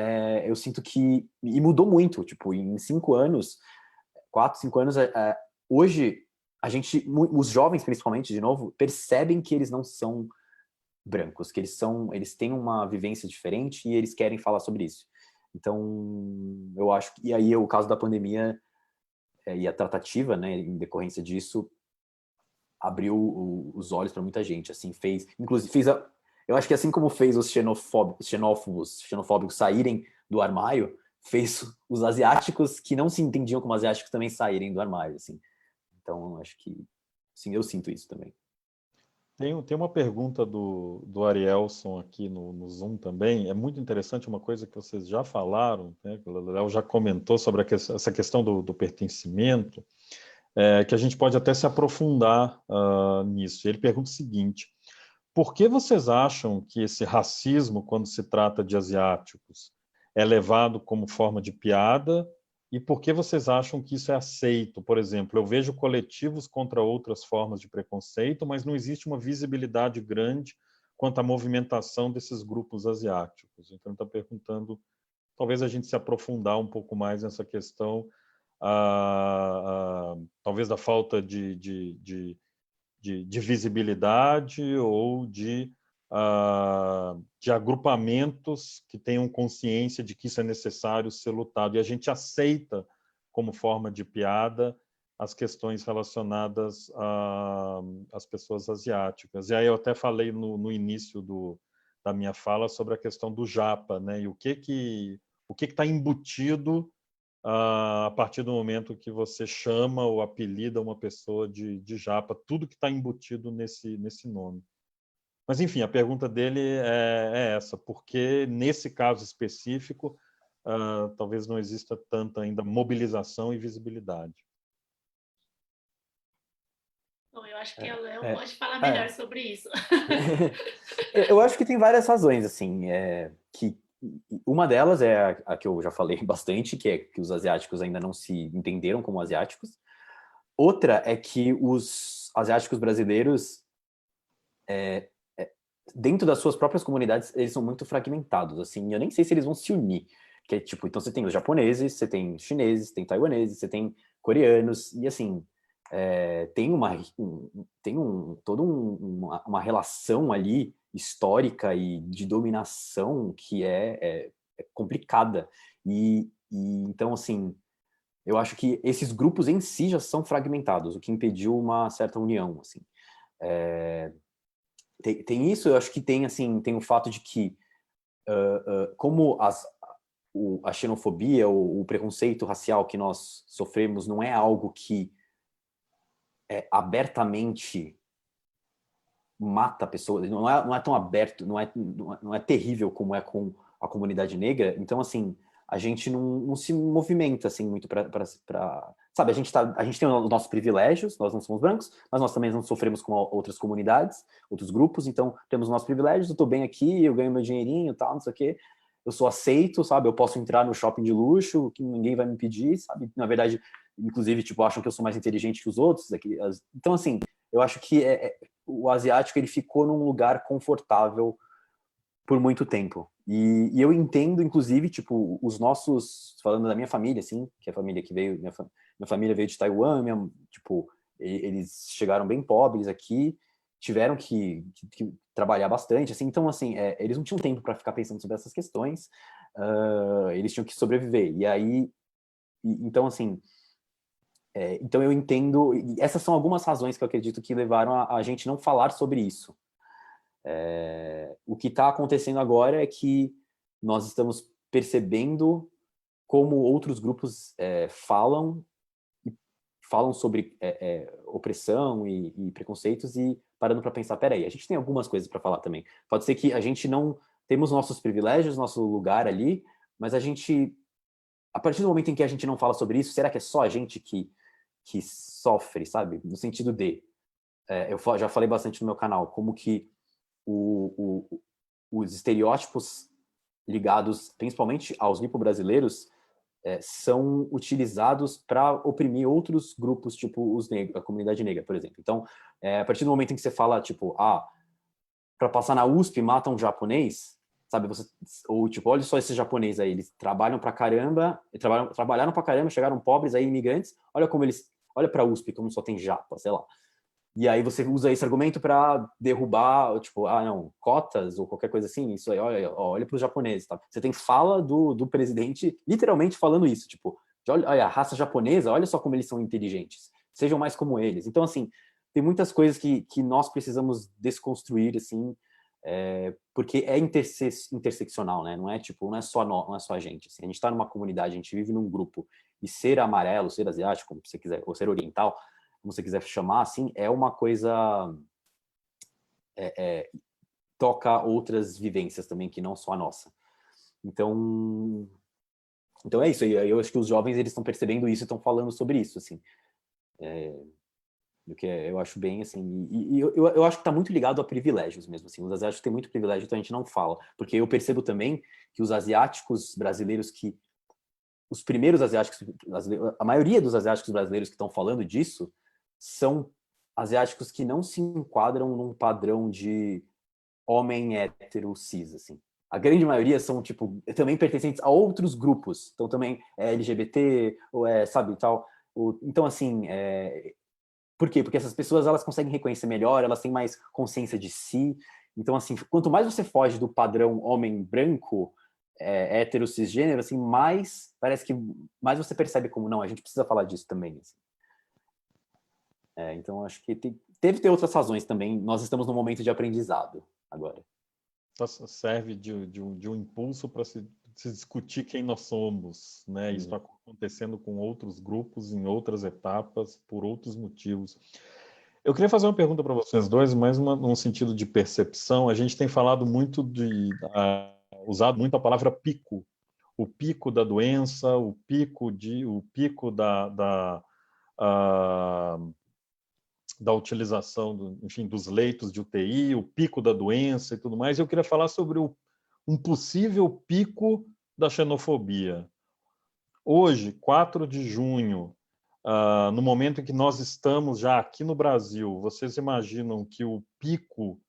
eu sinto que e mudou muito, tipo, em 5 anos, 4, 5 anos, hoje a gente, os jovens principalmente, de novo, percebem que eles não são brancos, que eles têm uma vivência diferente e eles querem falar sobre isso. Então, eu acho que, e aí o caso da pandemia e a tratativa, né, em decorrência disso, abriu os olhos para muita gente, assim, inclusive eu acho que assim como fez os xenofóbicos saírem do armário, fez os asiáticos que não se entendiam como asiáticos também saírem do armário, assim. Então, acho que, sim, eu sinto isso também. Tem uma pergunta do Arielson aqui no Zoom também. É muito interessante uma coisa que vocês já falaram, né? Que o Léo já comentou sobre essa questão do pertencimento, que a gente pode até se aprofundar nisso. Ele pergunta o seguinte: por que vocês acham que esse racismo, quando se trata de asiáticos, é levado como forma de piada? E por que vocês acham que isso é aceito? Por exemplo, eu vejo coletivos contra outras formas de preconceito, mas não existe uma visibilidade grande quanto à movimentação desses grupos asiáticos. Então, ele está perguntando, talvez a gente se aprofundar um pouco mais nessa questão, talvez da falta de visibilidade ou de agrupamentos que tenham consciência de que isso é necessário ser lutado. E a gente aceita como forma de piada as questões relacionadas às pessoas asiáticas. E aí eu até falei no início da minha fala sobre a questão do japa, né? E o que está embutido a partir do momento que você chama ou apelida uma pessoa de japa, tudo que está embutido nesse nome. Mas, enfim, a pergunta dele é essa: por que, nesse caso específico, talvez não exista tanta ainda mobilização e visibilidade? Bom, eu acho que a Léo pode falar melhor sobre isso. Eu acho que tem várias razões, assim, que uma delas é a que eu já falei bastante, que é que os asiáticos ainda não se entenderam como asiáticos. Outra é que os asiáticos brasileiros, dentro das suas próprias comunidades, eles são muito fragmentados, assim, eu nem sei se eles vão se unir. Que é tipo, então você tem os japoneses, você tem chineses, tem taiwaneses, você tem coreanos, e assim, tem toda uma relação ali histórica e de dominação que é complicada. E então, assim, eu acho que esses grupos em si já são fragmentados, o que impediu uma certa união, assim. Tem isso, eu acho que tem, assim, tem o fato de que, como a xenofobia, o preconceito racial que nós sofremos não é algo que abertamente mata pessoas, não é tão aberto, não é terrível como é com a comunidade negra. Então, assim, a gente não se movimenta assim muito para sabe, a gente tem os nossos privilégios, nós não somos brancos, mas nós também não sofremos com outras comunidades, outros grupos, então temos os nossos privilégios, eu tô bem aqui, eu ganho meu dinheirinho, tal, não sei o quê, eu sou aceito, sabe, eu posso entrar no shopping de luxo, que ninguém vai me impedir, sabe, na verdade, inclusive, tipo, acham que eu sou mais inteligente que os outros, então, assim, eu acho que o asiático, ele ficou num lugar confortável por muito tempo. E eu entendo, inclusive, tipo, os nossos, falando da minha família, assim, que é a família que veio, minha família veio de Taiwan, tipo, eles chegaram bem pobres aqui, tiveram que trabalhar bastante, assim, então, assim, eles não tinham tempo para ficar pensando sobre essas questões, eles tinham que sobreviver. E aí, então, assim, então eu entendo, e essas são algumas razões que eu acredito que levaram a gente não falar sobre isso. O que está acontecendo agora é que nós estamos percebendo como outros grupos falam sobre opressão e preconceitos e parando para pensar, peraí, a gente tem algumas coisas para falar também. Pode ser que a gente não temos nossos privilégios, nosso lugar ali, mas a partir do momento em que a gente não fala sobre isso, será que é só a gente que sofre, sabe? No sentido de, eu já falei bastante no meu canal, como que os estereótipos ligados principalmente aos nipo-brasileiros são utilizados para oprimir outros grupos, tipo a comunidade negra, por exemplo. Então, a partir do momento em que você fala, tipo, para passar na USP mata um japonês, sabe? Ou tipo, olha só esse japonês aí, eles trabalham pra caramba, trabalharam pra caramba, chegaram pobres aí, imigrantes, olha pra USP como só tem japa, sei lá. E aí você usa esse argumento para derrubar, tipo, não, cotas ou qualquer coisa assim, isso aí, olha para os japoneses, tá? Você tem fala do presidente literalmente falando isso, tipo, olha a raça japonesa, olha só como eles são inteligentes, sejam mais como eles. Então, assim, tem muitas coisas que nós precisamos desconstruir, assim, porque é interseccional, né? Não é tipo, não é só a gente. Assim, a gente está numa comunidade, a gente vive num grupo, e ser amarelo, ser asiático, como você quiser, ou ser oriental, como você quiser chamar, assim, é uma coisa toca outras vivências também, que não só a nossa. Então é isso. Eu acho que os jovens, eles estão percebendo isso e estão falando sobre isso, assim. Do que eu acho bem, assim, e eu acho que está muito ligado a privilégios mesmo, assim. Os asiáticos têm muito privilégio, então a gente não fala. Porque eu percebo também que os asiáticos brasileiros os primeiros asiáticos, a maioria dos asiáticos brasileiros que estão falando disso são asiáticos que não se enquadram num padrão de homem hétero cis, assim. A grande maioria são, tipo, também pertencentes a outros grupos. Então também é LGBT, ou sabe, tal. Então, assim, por quê? Porque essas pessoas, elas conseguem reconhecer melhor, elas têm mais consciência de si. Então, assim, quanto mais você foge do padrão homem branco, hétero, cisgênero, assim, parece que mais você percebe como, não, a gente precisa falar disso também. Assim. Então, acho que deve ter outras razões também. Nós estamos num momento de aprendizado agora. Serve de um impulso para se discutir quem nós somos, né? Isso está acontecendo com outros grupos, em outras etapas, por outros motivos. Eu queria fazer uma pergunta para vocês dois, mais num sentido de percepção. A gente tem falado muito usado muito a palavra pico, o pico da doença, o pico da utilização, enfim, dos leitos de UTI, o pico da doença e tudo mais. Eu queria falar sobre um possível pico da xenofobia. Hoje, 4 de junho, no momento em que nós estamos já aqui no Brasil, vocês imaginam que o pico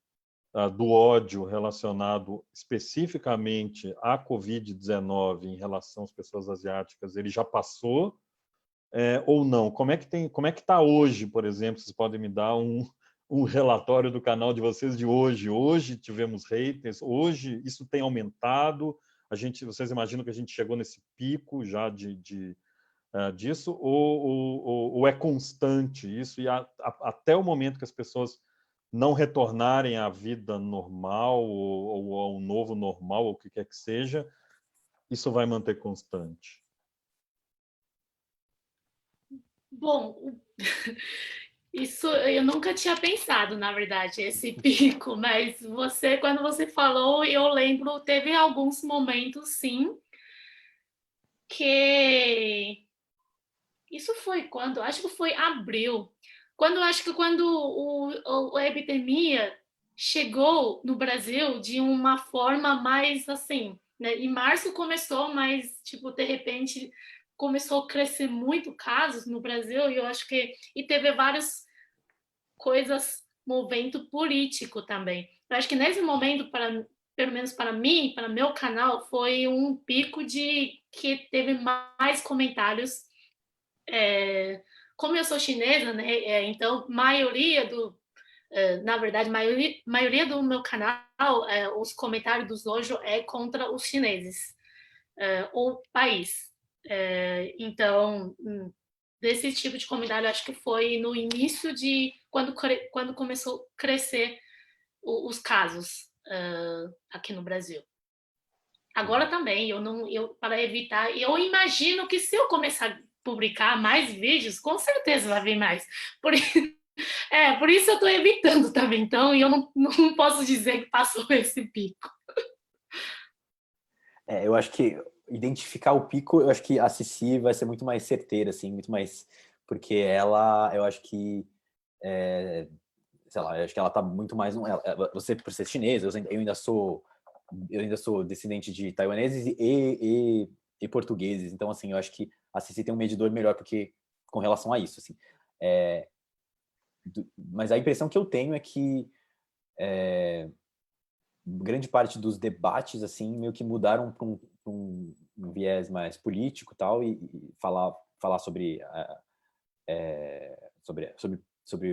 do ódio relacionado especificamente à Covid-19 em relação às pessoas asiáticas, ele já passou ou não? Como é que está hoje, por exemplo? Vocês podem me dar um relatório do canal de vocês de hoje? Hoje tivemos haters, hoje isso tem aumentado, vocês imaginam que a gente chegou nesse pico já disso, ou é constante isso, e até o momento que as pessoas não retornarem à vida normal, ou ao novo normal, ou o que quer que seja, isso vai manter constante? Bom, isso eu nunca tinha pensado, na verdade, esse pico, mas quando você falou, eu lembro, teve alguns momentos, sim, que isso foi quando? Acho que foi abril. Quando a epidemia chegou no Brasil de uma forma mais assim, né? Em março começou, mas tipo, de repente começou a crescer muito casos no Brasil, e eu acho que teve várias coisas movendo político também. Eu acho que nesse momento, pelo menos para mim, para meu canal, foi um pico de que teve mais comentários. Como eu sou chinesa, né? Então, na verdade, maioria do meu canal, os comentários dos hoje é contra os chineses, o país. Então, desse tipo de comentário, acho que foi no início de quando começou a crescer os casos aqui no Brasil. Agora também, para evitar, eu imagino que se eu começar a publicar mais vídeos, com certeza vai vir mais. Por isso eu estou evitando também. Então, eu não posso dizer que passou esse pico. Eu acho que identificar o pico, eu acho que a Cici vai ser muito mais certeira, assim, muito mais... Porque ela, eu acho que... sei lá, eu acho que ela tá muito mais... Você, por ser chinesa, eu ainda sou descendente de taiwaneses e portugueses. Então, assim, eu acho que a Cici tem um medidor melhor com relação a isso, assim. Mas a impressão que eu tenho é que grande parte dos debates, assim, meio que mudaram para um viés mais político tal, e falar sobre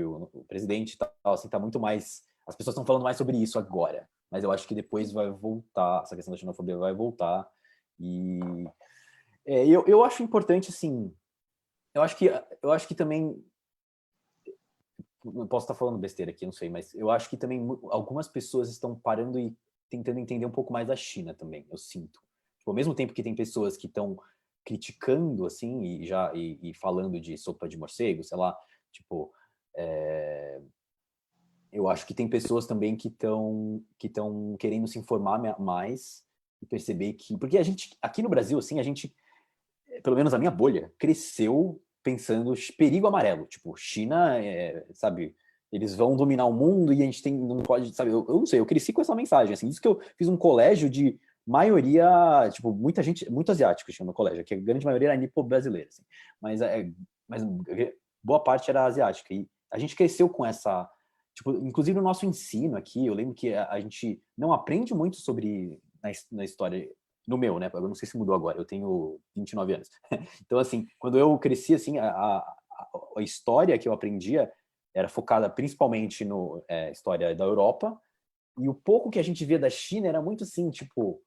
o presidente e tal, assim, tá muito mais... As pessoas estão falando mais sobre isso agora, mas eu acho que depois vai voltar, essa questão da xenofobia vai voltar, e eu acho importante, assim, eu acho que também, eu posso estar falando besteira aqui, não sei, mas eu acho que também algumas pessoas estão parando e tentando entender um pouco mais da China também, eu sinto. Tipo, ao mesmo tempo que tem pessoas que estão criticando, assim, e falando de sopa de morcego, sei lá, tipo, eu acho que tem pessoas também que estão querendo se informar mais e perceber que... Porque a gente, aqui no Brasil, assim, a gente, pelo menos a minha bolha, cresceu pensando perigo amarelo. Tipo, China, sabe, eles vão dominar o mundo e a gente não pode, sabe, eu não sei, eu cresci com essa mensagem, assim, isso que eu fiz um colégio de maioria, tipo, muita gente, muito asiático tinha no colégio, que a grande maioria era nipo-brasileira, assim, mas boa parte era asiática, e a gente cresceu com essa, tipo, inclusive no nosso ensino aqui, eu lembro que a gente não aprende muito sobre, na história, no meu, né, eu não sei se mudou agora, eu tenho 29 anos, então, assim, quando eu cresci, assim, a história que eu aprendia era focada principalmente no história da Europa, e o pouco que a gente via da China era muito assim, tipo,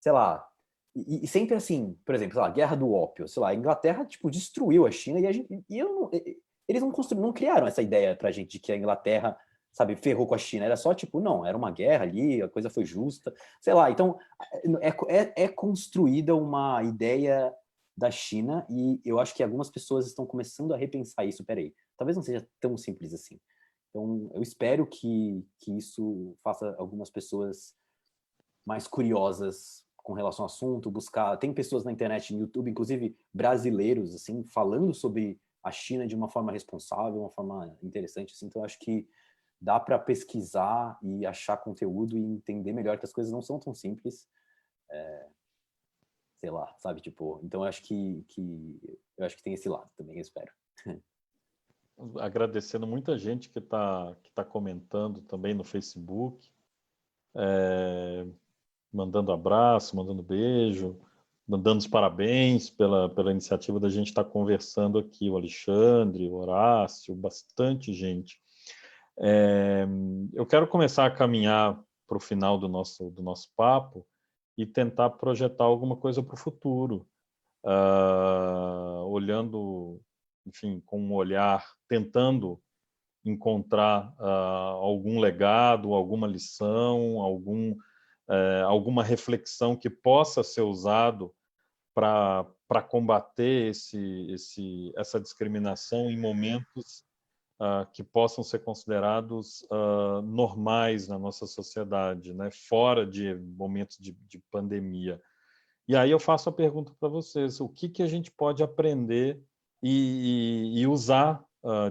sei lá, e sempre assim, por exemplo, sei lá, Guerra do Ópio, sei lá, a Inglaterra, tipo, destruiu a China e, eles não criaram essa ideia pra gente de que a Inglaterra, sabe, ferrou com a China, era só tipo, não, era uma guerra ali, a coisa foi justa, sei lá, então é construída uma ideia da China e eu acho que algumas pessoas estão começando a repensar isso, peraí, talvez não seja tão simples assim. Então, eu espero que isso faça algumas pessoas mais curiosas com relação ao assunto, buscar... Tem pessoas na internet, no YouTube, inclusive brasileiros, assim, falando sobre a China de uma forma responsável, uma forma interessante, assim. Então, eu acho que dá para pesquisar e achar conteúdo e entender melhor que as coisas não são tão simples. Sei lá, sabe? Tipo, então, eu acho que tem esse lado também, eu espero. Agradecendo muita gente que tá comentando também no Facebook, mandando abraço, mandando beijo, mandando os parabéns pela iniciativa da gente estar conversando aqui, o Alexandre, o Horácio, bastante gente. Eu quero começar a caminhar para o final do nosso papo e tentar projetar alguma coisa para o futuro, olhando, enfim, com um olhar, tentando encontrar algum legado, alguma lição, alguma reflexão que possa ser usado para combater essa discriminação em momentos que possam ser considerados normais na nossa sociedade, né? Fora de momentos de pandemia. E aí eu faço a pergunta para vocês: o que a gente pode aprender e usar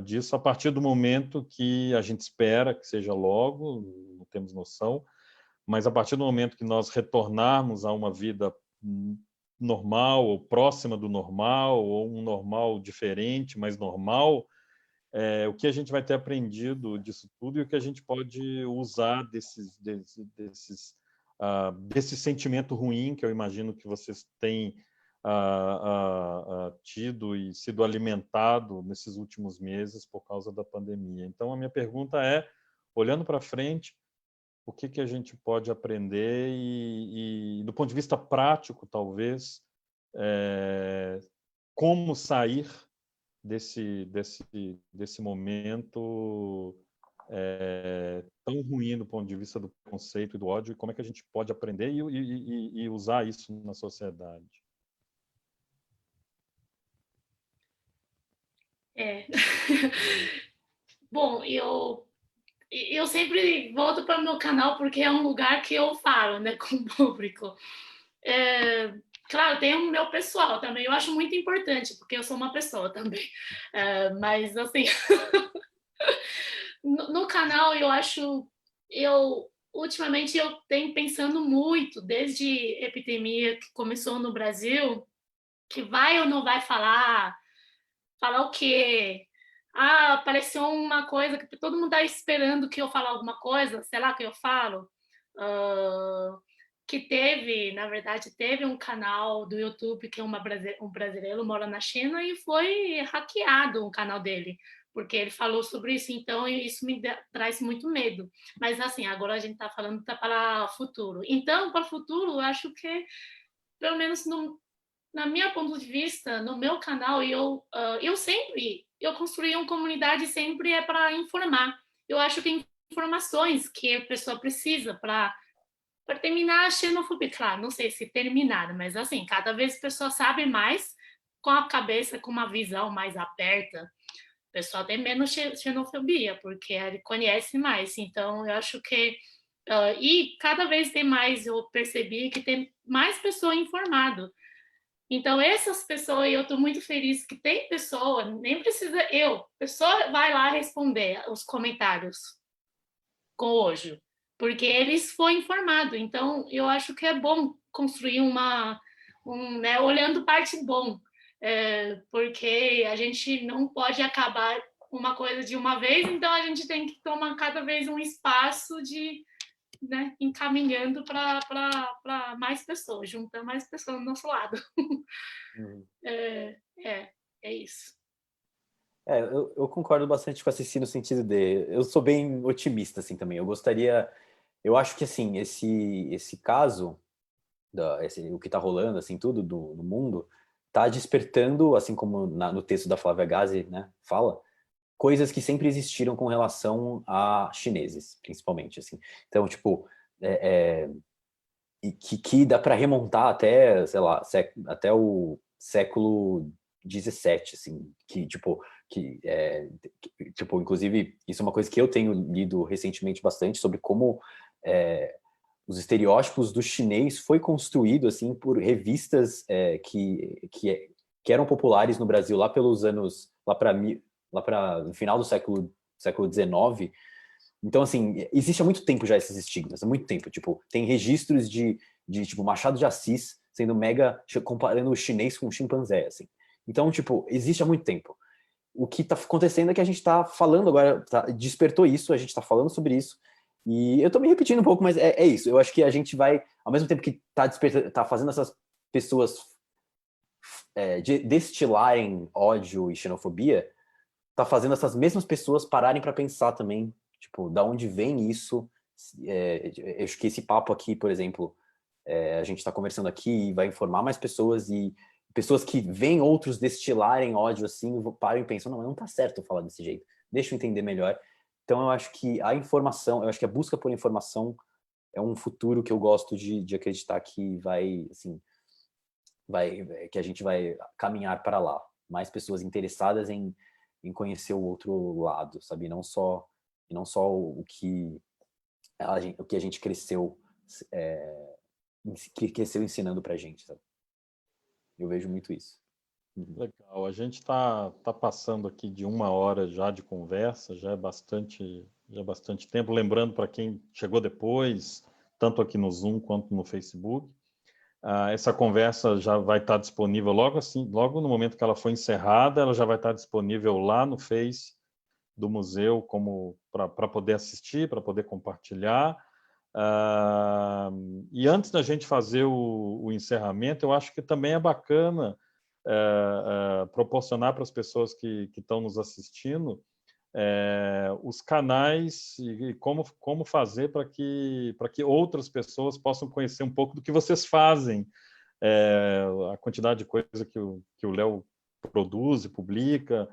disso a partir do momento que a gente espera que seja logo, não temos noção, mas a partir do momento que nós retornarmos a uma vida normal, ou próxima do normal, ou um normal diferente, mas normal, o que a gente vai ter aprendido disso tudo e o que a gente pode usar desse sentimento ruim que eu imagino que vocês têm tido e sido alimentado nesses últimos meses por causa da pandemia. Então, a minha pergunta é, olhando para frente, o que a gente pode aprender e, do ponto de vista prático, talvez, como sair desse momento tão ruim do ponto de vista do preconceito e do ódio, e como é que a gente pode aprender e usar isso na sociedade? Bom, eu sempre volto para o meu canal porque é um lugar que eu falo, né, com o público. Claro, tem o meu pessoal também, eu acho muito importante, porque eu sou uma pessoa também. Mas, assim, no canal ultimamente eu tenho pensando muito, desde a epidemia que começou no Brasil, que vai ou não vai falar o quê? Apareceu uma coisa que todo mundo está esperando que eu fale alguma coisa, sei lá que eu falo. Que na verdade, teve um canal do YouTube que um brasileiro mora na China e foi hackeado o canal dele, porque ele falou sobre isso, então isso me traz muito medo. Mas, assim, agora a gente está falando para o futuro. Então, para o futuro, eu acho que, pelo menos na minha ponto de vista, no meu canal, eu construí uma comunidade sempre para informar. Eu acho que informações que a pessoa precisa para terminar a xenofobia. Claro, não sei se terminar, mas assim, cada vez a pessoa sabe mais com a cabeça, com uma visão mais aberta. pessoal tem menos xenofobia, porque ele conhece mais. Então, eu acho que... e cada vez tem mais, eu percebi que tem mais pessoa informada. Então, essas pessoas, eu estou muito feliz que tem pessoa, nem precisa pessoa vai lá responder os comentários com hoje, porque eles foram informados. Então, eu acho que é bom construir né, olhando parte bom, porque a gente não pode acabar uma coisa de uma vez, então a gente tem que tomar cada vez um espaço de, né, encaminhando para mais pessoas, juntando mais pessoas do nosso lado. Uhum. É isso. Eu concordo bastante com a Ceci no sentido de... Eu sou bem otimista, assim, também. Eu acho que, assim, esse caso, o que está rolando, assim, tudo no mundo, está despertando, assim como no texto da Flávia Gazi, né, fala, coisas que sempre existiram com relação a chineses, principalmente, assim. Então, tipo, que dá para remontar até, sei lá, até o século XVII, assim, tipo, inclusive, isso é uma coisa que eu tenho lido recentemente bastante sobre como os estereótipos do chinês foi construído, assim, por revistas que eram populares no Brasil lá pelos anos, lá para o final do século XIX. Então, assim, existe há muito tempo já esses estigmas, há muito tempo. Tipo, tem registros de tipo, Machado de Assis sendo comparando o chinês com o chimpanzé, assim. Então, tipo, existe há muito tempo. O que tá acontecendo é que a gente tá falando agora, despertou isso, a gente tá falando sobre isso, e eu tô me repetindo um pouco, mas é isso. Eu acho que a gente vai, ao mesmo tempo que tá fazendo essas pessoas destilarem ódio e xenofobia, tá fazendo essas mesmas pessoas pararem para pensar também, tipo, da onde vem isso. Eu acho que esse papo aqui, por exemplo, a gente está conversando aqui e vai informar mais pessoas, e pessoas que veem outros destilarem ódio assim, param e pensam, não tá certo falar desse jeito, deixa eu entender melhor. Então eu acho que eu acho que a busca por informação é um futuro que eu gosto de acreditar que vai, assim, que a gente vai caminhar para lá. Mais pessoas interessadas em conhecer o outro lado, sabe? E não só o que a gente cresceu, que cresceu ensinando pra gente, sabe? Eu vejo muito isso. Uhum. Legal. A gente tá passando aqui de 1 hora já de conversa, já é bastante tempo. Lembrando para quem chegou depois, tanto aqui no Zoom quanto no Facebook, essa conversa já vai estar disponível logo no momento que ela for encerrada, ela já vai estar disponível lá no Face do museu, como para poder assistir, para poder compartilhar. E antes da gente fazer o encerramento, eu acho que também é bacana proporcionar para as pessoas que estão nos assistindo os canais e como fazer para que outras pessoas possam conhecer um pouco do que vocês fazem, a quantidade de coisa que o Léo produz e publica,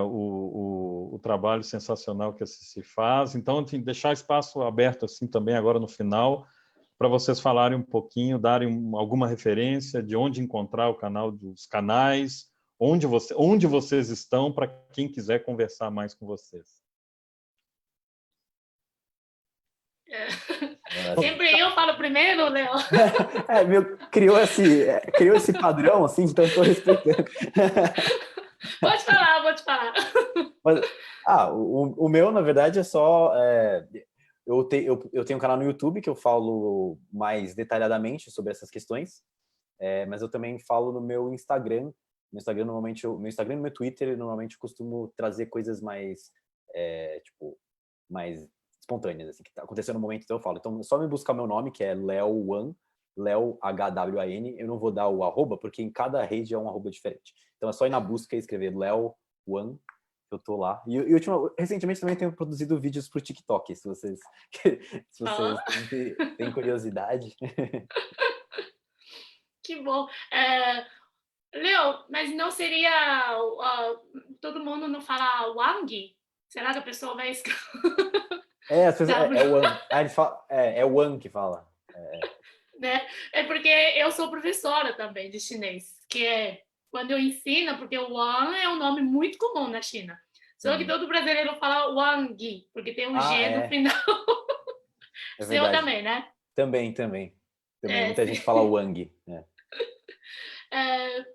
o trabalho sensacional que a Ceci faz. Então, assim, deixar espaço aberto assim também agora no final para vocês falarem um pouquinho, darem alguma referência de onde encontrar o canal dos canais, onde vocês estão, para quem quiser conversar mais com vocês. Sempre eu falo primeiro, Léo? Criou esse padrão, assim, então estou respeitando. Pode falar, pode falar. Mas, o meu, na verdade, é só... eu tenho um canal no YouTube que eu falo mais detalhadamente sobre essas questões, mas eu também falo no meu Instagram. No Instagram, normalmente, meu Instagram e no meu Twitter, normalmente eu costumo trazer coisas mais, mais espontâneas, assim, que tá acontecendo no momento, então eu falo. Então, é só me buscar meu nome, que é Léo Wan, Léo HWAN. Eu não vou dar o arroba, porque em cada rede é um arroba diferente. Então, é só ir na busca e escrever Léo Wan, eu tô lá. E recentemente também tenho produzido vídeos pro TikTok, se vocês têm curiosidade. Que bom. Leo, mas não seria todo mundo não fala Wang? Será que a pessoa vai As pessoas, é o Wan. É o Wan que fala. Né? É porque eu sou professora também de chinês, que é quando eu ensino, porque o Wang é um nome muito comum na China. Só que todo brasileiro fala Wang, porque tem um G no final. É Seu verdade. também, né? Também. Muita Sim. gente fala Wang, né?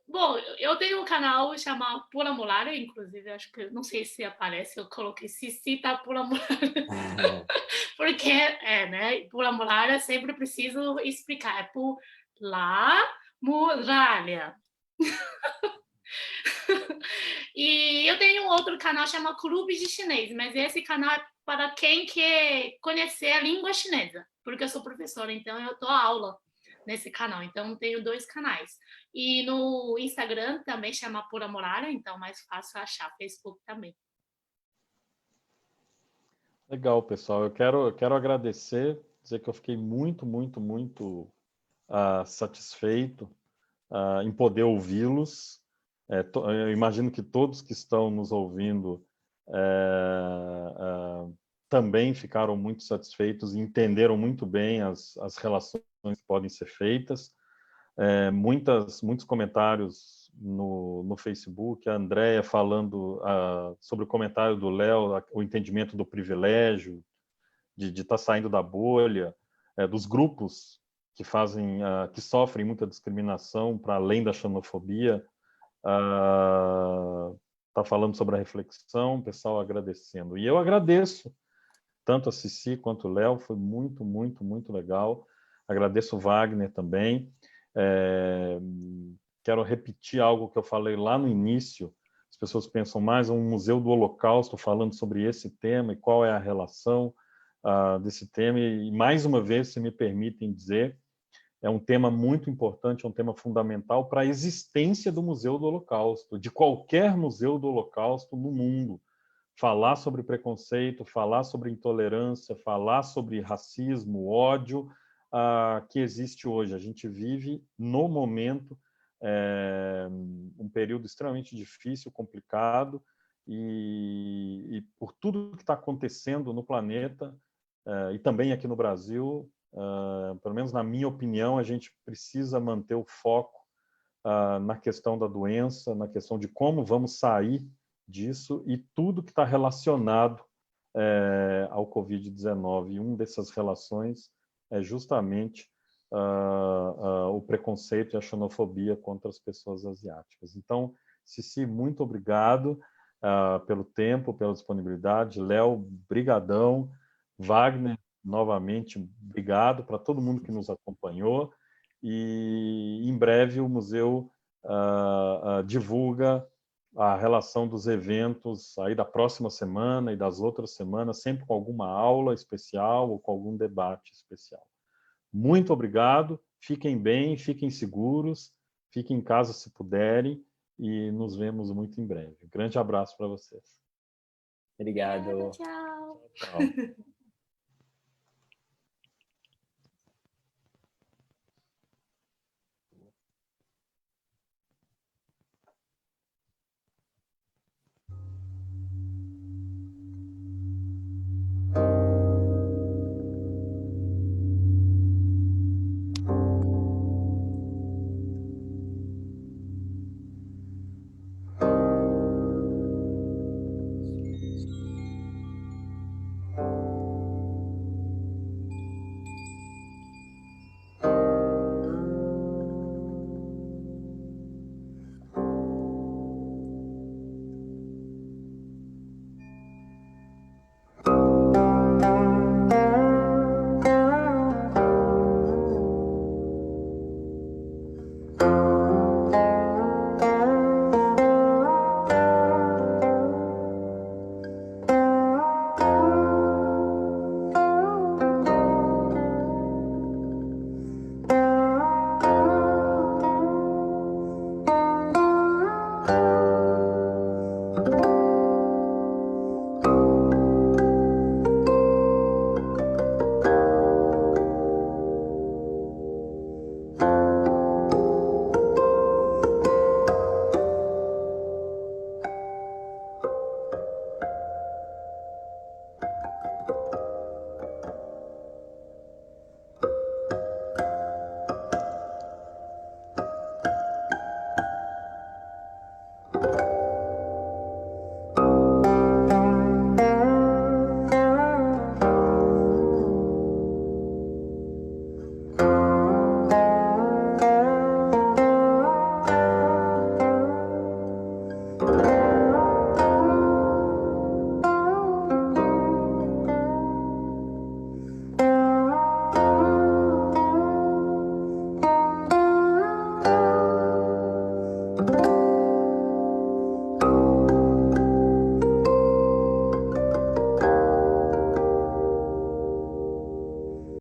Bom, eu tenho um canal chamado Pura Muralha, inclusive, acho que não sei se aparece, eu coloquei Cicita Pura Muralha, porque né? Pura Muralha sempre preciso explicar, é Pura Muralha. E eu tenho um outro canal chamado Clube de Chinês, mas esse canal é para quem quer conhecer a língua chinesa, porque eu sou professora, então eu dou aula nesse canal, então tenho 2 canais. E no Instagram também chama Pura Muralha, então mais fácil achar, Facebook também. Legal, pessoal. Eu quero agradecer, dizer que eu fiquei muito satisfeito em poder ouvi-los. Eu imagino que todos que estão nos ouvindo também ficaram muito satisfeitos e entenderam muito bem as relações que podem ser feitas. Muitos comentários no Facebook, a Andrea falando sobre o comentário do Léo, o entendimento do privilégio, de estar saindo da bolha, dos grupos que que sofrem muita discriminação para além da xenofobia, está falando sobre a reflexão, o pessoal agradecendo. E eu agradeço tanto a Cici quanto o Léo, foi muito legal. Agradeço o Wagner também. Quero repetir algo que eu falei lá no início. As pessoas pensam mais um museu do Holocausto falando sobre esse tema e qual é a relação desse tema. E mais uma vez, se me permitem dizer, é um tema muito importante, é um tema fundamental para a existência do Museu do Holocausto, de qualquer museu do Holocausto no mundo. Falar sobre preconceito, falar sobre intolerância, falar sobre racismo, ódio que existe hoje. A gente vive, no momento, um período extremamente difícil, complicado, e por tudo que está acontecendo no planeta, e também aqui no Brasil, pelo menos na minha opinião, a gente precisa manter o foco na questão da doença, na questão de como vamos sair disso e tudo que está relacionado ao Covid-19. E uma dessas relações é justamente o preconceito e a xenofobia contra as pessoas asiáticas. Então, Cici, muito obrigado pelo tempo, pela disponibilidade. Léo, brigadão. Wagner, novamente, obrigado para todo mundo que nos acompanhou. E em breve o museu divulga a relação dos eventos aí da próxima semana e das outras semanas, sempre com alguma aula especial ou com algum debate especial. Muito obrigado, fiquem bem, fiquem seguros, fiquem em casa se puderem e nos vemos muito em breve. Grande abraço para vocês. Obrigado. Tchau. Tchau.